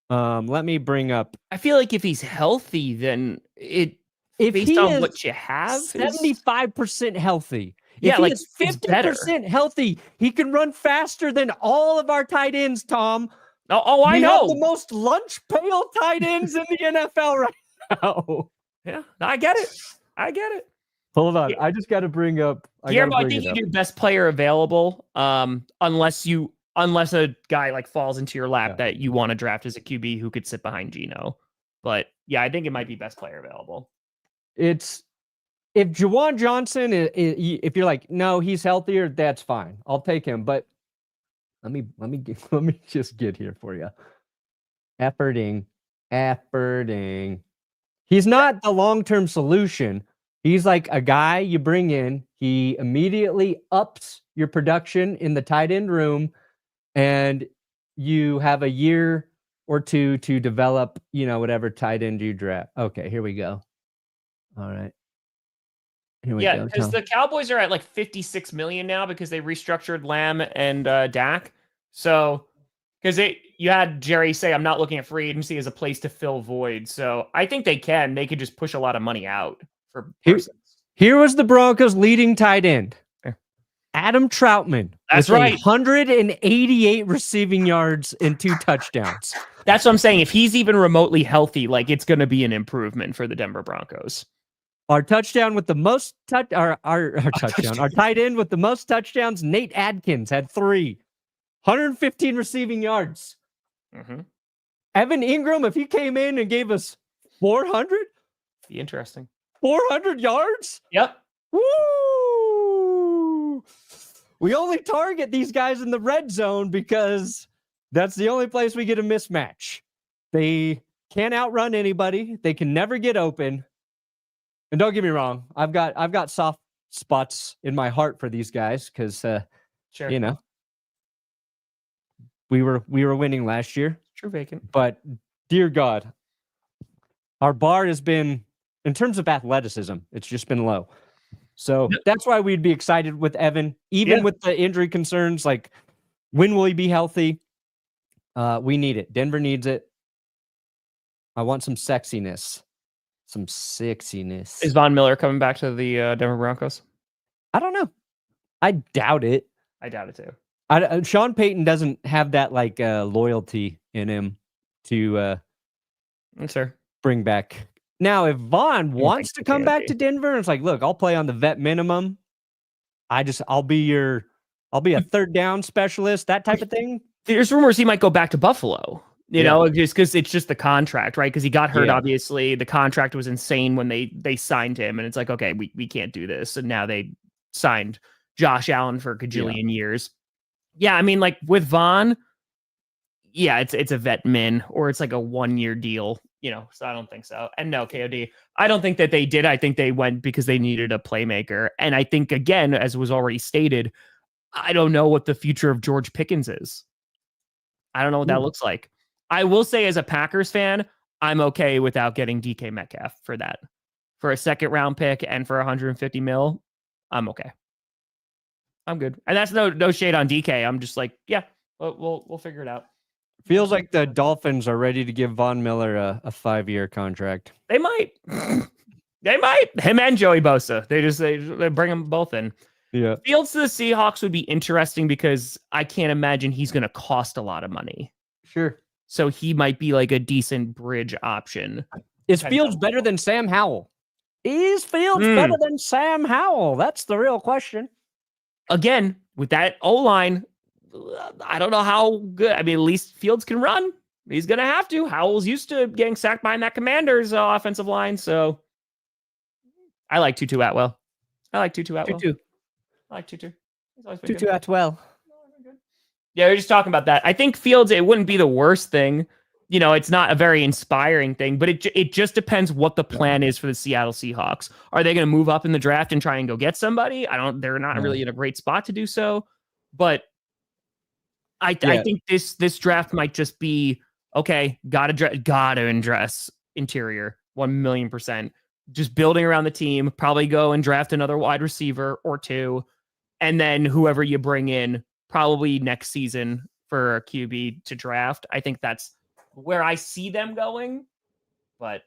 Let me bring up. I feel like if he's healthy, then based on what you have, 75% healthy. Yeah, if he is 50% healthy, he can run faster than all of our tight ends, Tom. I know. We have the most lunch pail tight ends in the NFL right now. Yeah, I get it. Hold on. I just got to bring up. I think you do best player available. Unless a guy falls into your lap that you want to draft as a QB who could sit behind Geno. But yeah, I think it might be best player available. It's if Juwan Johnson, if you're no, he's healthier, that's fine. I'll take him. But let me just get here for you. Efforting. He's not the long-term solution. He's like a guy you bring in. He immediately ups your production in the tight end room, and you have a year or two to develop, whatever tight end you draft. Okay, here we go. All right. Here we go. Yeah, because the Cowboys are at 56 million now because they restructured Lamb and Dak. So, because you had Jerry say, I'm not looking at free agency as a place to fill void. So I think they could just push a lot of money out for Parsons. Here was the Broncos' leading tight end, Adam Troutman. That's right. 188 receiving yards and 2 touchdowns. That's what I'm saying. If he's even remotely healthy, it's going to be an improvement for the Denver Broncos. Our touchdown with the most our tight end with the most touchdowns, Nate Adkins had 3. 115 receiving yards. Mm-hmm. Evan Ingram, if he came in and gave us 400, be interesting. 400 yards? Yep. Woo! We only target these guys in the red zone because that's the only place we get a mismatch. They can't outrun anybody. They can never get open. And don't get me wrong, I've got soft spots in my heart for these guys because sure. We were winning last year. True vacant. But dear God, our bar has been, in terms of athleticism, it's just been low. So that's why we'd be excited with Evan, even with the injury concerns. When will he be healthy? We need it. Denver needs it. I want some sexiness. Some sexiness. Is Von Miller coming back to the Denver Broncos? I don't know. I doubt it. I doubt it too. Sean Payton doesn't have that like loyalty in him to Sure. bring back. Now, if Vaughn wants to come back KOD. to Denver, it's like, look, I'll play on the vet minimum. I'll be a third down specialist, that type of thing. There's rumors he might go back to Buffalo. You Yeah. know, just because it's just the contract, right? Because he got hurt, Yeah. obviously. The contract was insane when they signed him, and it's like, okay, we can't do this. And now they signed Josh Allen for a gajillion years. Yeah, I mean, like with Vaughn, yeah, it's a vet min, or it's like a 1-year deal, you know. So I don't think so. And no, KOD, I don't think that they did. I think they went because they needed a playmaker. And I think, again, as was already stated, I don't know what the future of George Pickens is. I don't know what that looks like. I will say, as a Packers fan, I'm okay without getting DK Metcalf for that. For a second round pick and for 150 mil, I'm okay. I'm good. And that's no shade on DK. I'm just like, yeah, we'll figure it out. Feels like the Dolphins are ready to give Von Miller a 5-year contract. They might. They might. Him and Joey Bosa. They bring them both in. Yeah. Fields to the Seahawks would be interesting because I can't imagine he's going to cost a lot of money. Sure. So he might be like a decent bridge option. Is Fields better than Sam Howell? Is Fields better than Sam Howell? That's the real question. Again, with that O-line, I don't know how good. I mean, at least Fields can run. He's going to have to. Howell's used to getting sacked behind that Commanders offensive line. So I like Tutu Atwell. I like Tutu Atwell. I like Tutu. Tutu Atwell. Yeah, we're just talking about that. I think Fields, it wouldn't be the worst thing. You know, it's not a very inspiring thing, but it just depends what the plan is for the Seattle Seahawks. Are they going to move up in the draft and try and go get somebody? They're not really in a great spot to do so. But I think this draft might just be, okay, gotta address interior 1,000,000%. Just building around the team, probably go and draft another wide receiver or two. And then whoever you bring in, probably next season for a QB to draft. I think that's where I see them going. But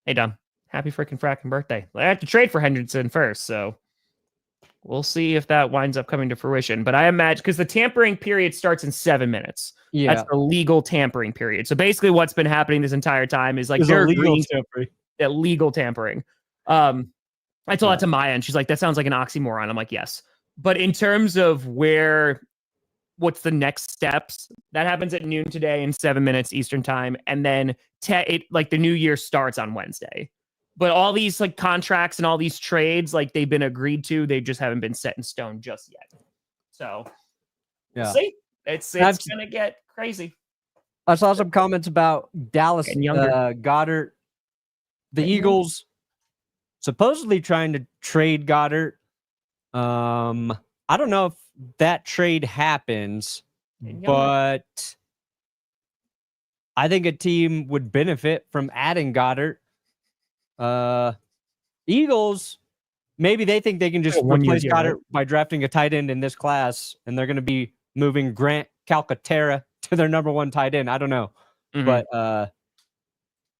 hey, Dom, happy freaking fracking birthday. I have to trade for Henderson first, so we'll see if that winds up coming to fruition. But I imagine, because the tampering period starts in 7 minutes. Yeah. That's the legal tampering period. So basically what's been happening this entire time is like There's they're illegal tampering. Illegal tampering. I told that to Maya, and she's like, that sounds like an oxymoron. I'm like, yes. But in terms of what's the next steps, that happens at noon today in 7 minutes Eastern time. And then the new year starts on Wednesday. But all these like contracts and all these trades, like they've been agreed to, they just haven't been set in stone just yet. So we'll see. It's going to get crazy. I saw some comments about Dallas Goddard. The Eagles supposedly trying to trade Goddard. I don't know if that trade happens, but I think a team would benefit from adding Goddard. Eagles, maybe they think they can just replace Goddard by drafting a tight end in this class, and they're going to be moving Grant Calcaterra to their number 1 tight end. I don't know, but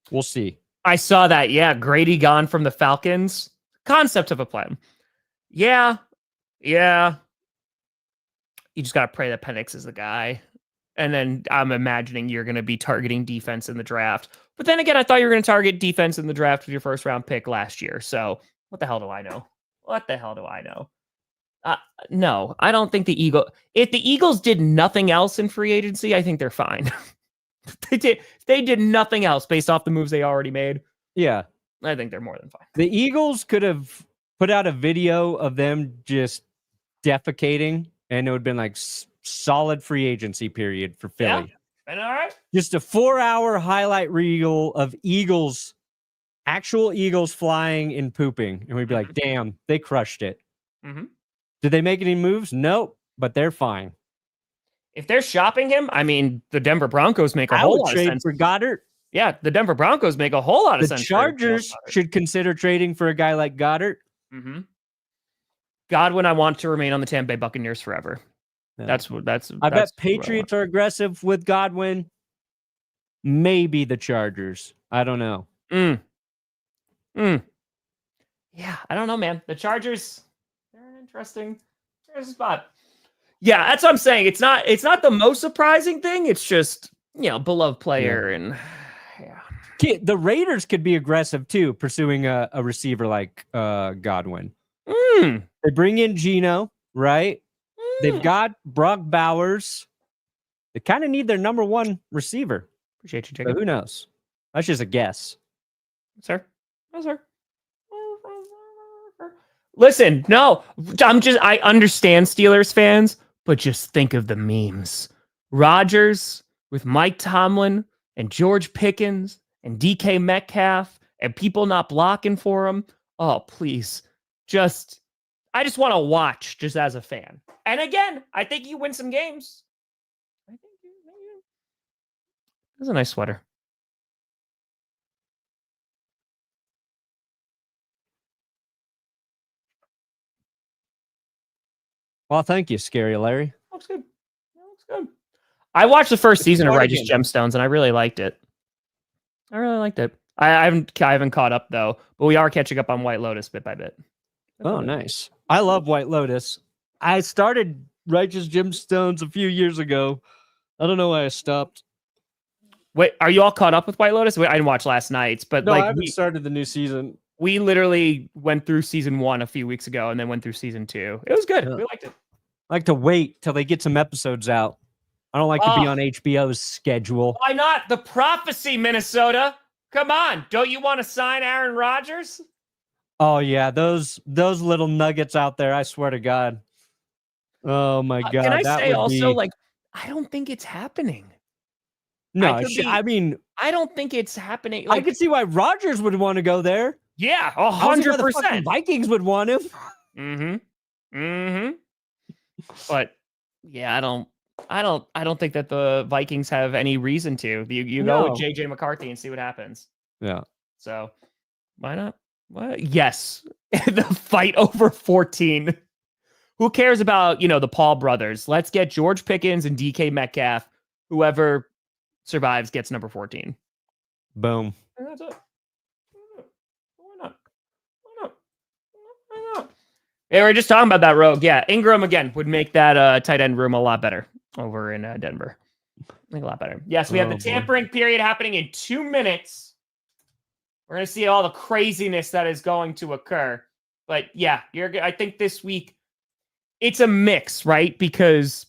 we'll see. I saw that. Yeah, Grady gone from the Falcons. Concept of a plan. Yeah. You just got to pray that Penix is the guy. And then I'm imagining you're going to be targeting defense in the draft. But then again, I thought you were going to target defense in the draft with your first round pick last year. So what the hell do I know? No, I don't think if the Eagles did nothing else in free agency, I think they're fine. They did nothing else based off the moves they already made. Yeah. I think they're more than fine. The Eagles could have put out a video of them just defecating, and it would have been like solid free agency period for Philly. Yeah, been all right. Just a 4-hour highlight reel of actual Eagles flying and pooping. And we'd be like, damn, they crushed it. Did they make any moves? Nope, but they're fine. If they're shopping him, I mean, the Denver Broncos make a whole lot of sense. For Goddard. Yeah, the Denver Broncos make a whole lot of sense. The Chargers should consider trading for a guy like Goddard. Godwin, I want to remain on the Tampa Bay Buccaneers forever. Yeah. I bet Patriots are aggressive with Godwin. Maybe the Chargers. I don't know. Yeah, I don't know, man. The Chargers, they're an interesting spot. Yeah, that's what I'm saying. It's not the most surprising thing. It's just, beloved player and The Raiders could be aggressive too, pursuing a receiver like Godwin. They bring in Geno, right? They've got Brock Bowers. They kind of need their number one receiver. Appreciate you taking. Who knows? That's just a guess. Sir. No, sir. Listen, no, I understand Steelers fans, but just think of the memes. Rodgers with Mike Tomlin and George Pickens and DK Metcalf and people not blocking for him. Oh, please. I just want to watch just as a fan. And again, I think you win some games. That's a nice sweater. Well, thank you, Scary Larry. Looks good. Looks good. I watched the first season of Righteous Gemstones, and I really liked it. I haven't caught up though, but we are catching up on White Lotus bit by bit. Oh, nice. I love White Lotus. I started Righteous Gemstones a few years ago. I don't know why I stopped. Wait, are you all caught up with White Lotus? Wait, I didn't watch last night's, but no, I haven't started the new season. We literally went through season 1 a few weeks ago and then went through season 2. It was good. Yeah. We liked it. I like to wait till they get some episodes out. I don't like to be on HBO's schedule. Why not? The Prophecy, Minnesota. Come on. Don't you want to sign Aaron Rodgers? Oh, yeah. Those little nuggets out there, I swear to God. Oh, my God. Can I say also, I don't think it's happening. No, I mean... I don't think it's happening. I could see why Rodgers would want to go there. Yeah, 100%. Vikings would want him. But yeah, I don't think that the Vikings have any reason to. You go with JJ McCarthy and see what happens. Yeah. So why not? What? Yes. The fight over 14. Who cares about, the Paul brothers? Let's get George Pickens and DK Metcalf. Whoever survives gets number 14. Boom. And that's it. Why not? Yeah, we were just talking about that rogue. Yeah, Ingram again would make that tight end room a lot better over in Denver. I think a lot better. Yes, we have the tampering period happening in 2 minutes. We're going to see all the craziness that is going to occur. But yeah, I think this week it's a mix, right? Because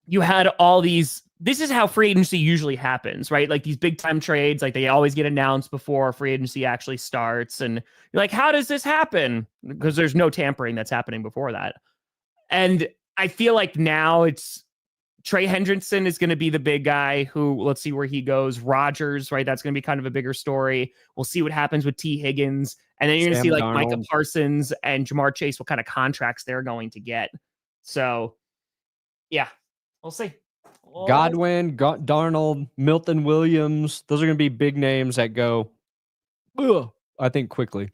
you had all these. This is how free agency usually happens, right? Like these big time trades, like they always get announced before free agency actually starts. And you're like, how does this happen? Because there's no tampering that's happening before that. And I feel like now it's Trey Hendrickson is going to be the big guy who, let's see where he goes. Rodgers, right? That's going to be kind of a bigger story. We'll see what happens with T. Higgins. And then you're going to see like Micah Parsons and Jamar Chase, what kind of contracts they're going to get. So yeah, we'll see. Godwin, Darnold, Milton Williams. Those are going to be big names that go, I think, quickly.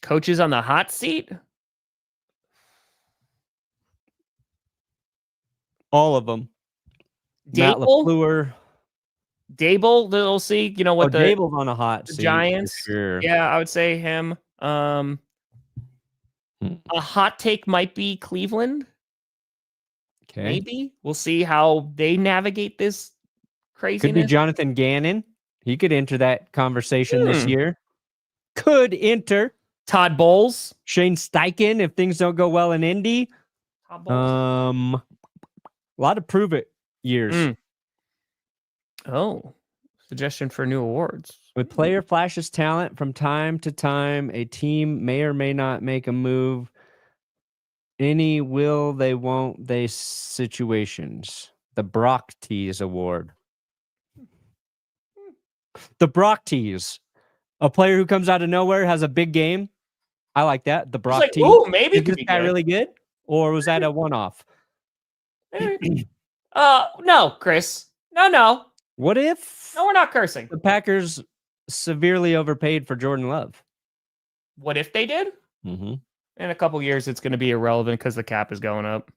Coaches on the hot seat? All of them. Dable? Matt LaFleur. Dable, we'll see. What Dable's on a hot seat. Giants. Sure. Yeah, I would say him. A hot take might be Cleveland. Okay. Maybe. We'll see how they navigate this craziness. Could be Jonathan Gannon. He could enter that conversation this year. Could enter. Todd Bowles. Shane Steichen if things don't go well in Indy. Todd Bowles. A lot of prove it years. Oh, suggestion for new awards. With player flashes talent from time to time, a team may or may not make a move. Any will they won't they situations. The Brock Tease Award. The Brock Tease. A player who comes out of nowhere has a big game. I like that. The Brock Tease. Oh, maybe is this guy really good? Or was that a one-off? No, Chris. No. What if? No, we're not cursing. The Packers severely overpaid for Jordan Love. What if they did? Mm-hmm. In a couple years, it's going to be irrelevant because the cap is going up.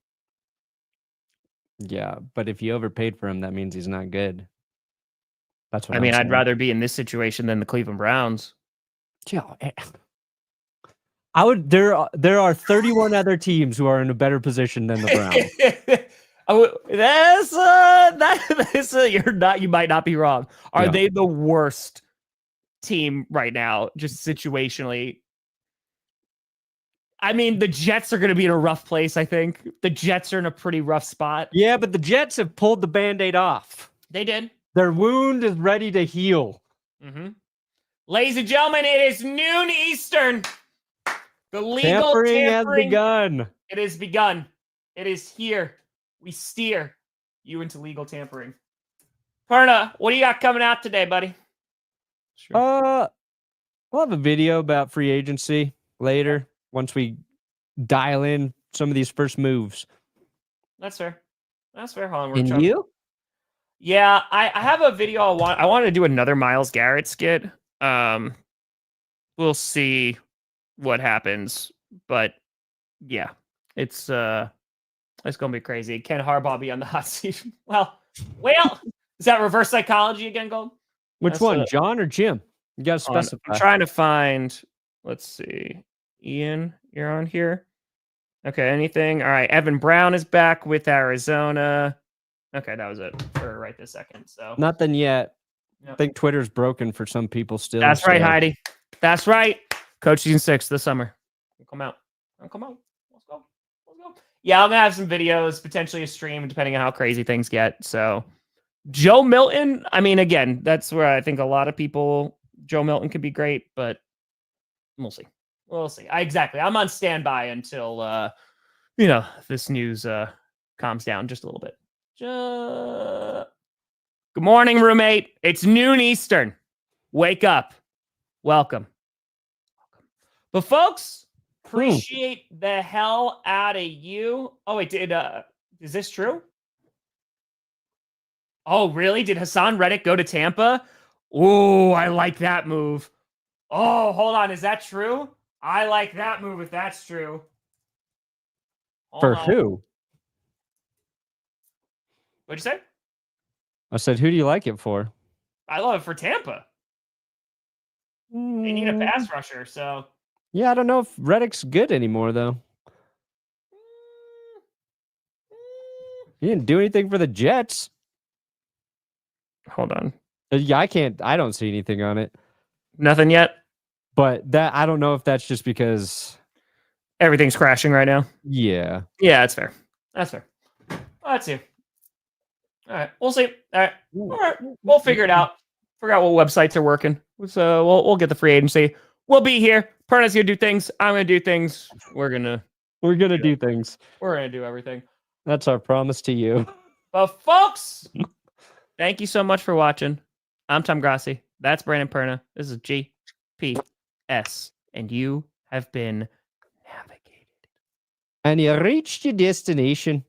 Yeah, but if you overpaid for him, that means he's not good. That's what I mean. I'd rather be in this situation than the Cleveland Browns. Yeah, I would. There are 31 other teams who are in a better position than the Browns. You might not be wrong. Are Yeah. they the worst team right now, just situationally? I mean, the Jets are going to be in a rough place, I think. The Jets are in a pretty rough spot. Yeah, but the Jets have pulled the Band-Aid off. They did. Their wound is ready to heal. Mm-hmm. Ladies and gentlemen, it is noon Eastern. The legal Tampering has tampering begun. It has begun. It is here. We steer you into legal tampering. Perna, what do you got coming out today, buddy? We'll have a video about free agency later once we dial in some of these first moves. That's fair. That's fair. Hold on, And you? Yeah, I have a video I wanted to do another Myles Garrett skit. We'll see what happens, but yeah, it's gonna be crazy. Can Harbaugh be on the hot seat? Well, is that reverse psychology again, Gold? Which one, John or Jim? You gotta specify. I'm trying to find. Let's see, Ian, you're on here. Okay, anything? All right, Evan Brown is back with Arizona. Okay, that was it for right this second. So Nothing yet. Yep. I think Twitter's broken for some people still. That's right, Heidi. That's right. Coach season 6 this summer. Come out. Come on. Let's go. Yeah, I'm gonna have some videos, potentially a stream, depending on how crazy things get. So Joe Milton, I mean, again, that's where I think a lot of people, Joe Milton could be great, but we'll see. We'll see. Exactly. I'm on standby until this news calms down just a little bit. Good morning, roommate. It's noon Eastern. Wake up. Welcome. But folks, appreciate the hell out of you. Oh, wait, is this true? Oh, really? Did Hassan Reddick go to Tampa? Ooh, I like that move. Oh, hold on. Is that true? I like that move if that's true. For who? What'd you say? I said, who do you like it for? I love it for Tampa. They need a pass rusher, so. Yeah, I don't know if Reddick's good anymore, though. He didn't do anything for the Jets. Hold on. Yeah, I don't see anything on it. Nothing yet? But I don't know if that's just because everything's crashing right now. Yeah. Yeah, that's fair. That's fair. Let's see. All right, we'll see. All right, we'll figure it out. Figure out what websites are working. So we'll get the free agency. We'll be here. Perna's gonna do things. I'm gonna do things. We're gonna do things. We're gonna do everything. That's our promise to you. But folks, thank you so much for watching. I'm Tom Grossi. That's Brandon Perna. This is GPS, and you have been navigated. And you reached your destination.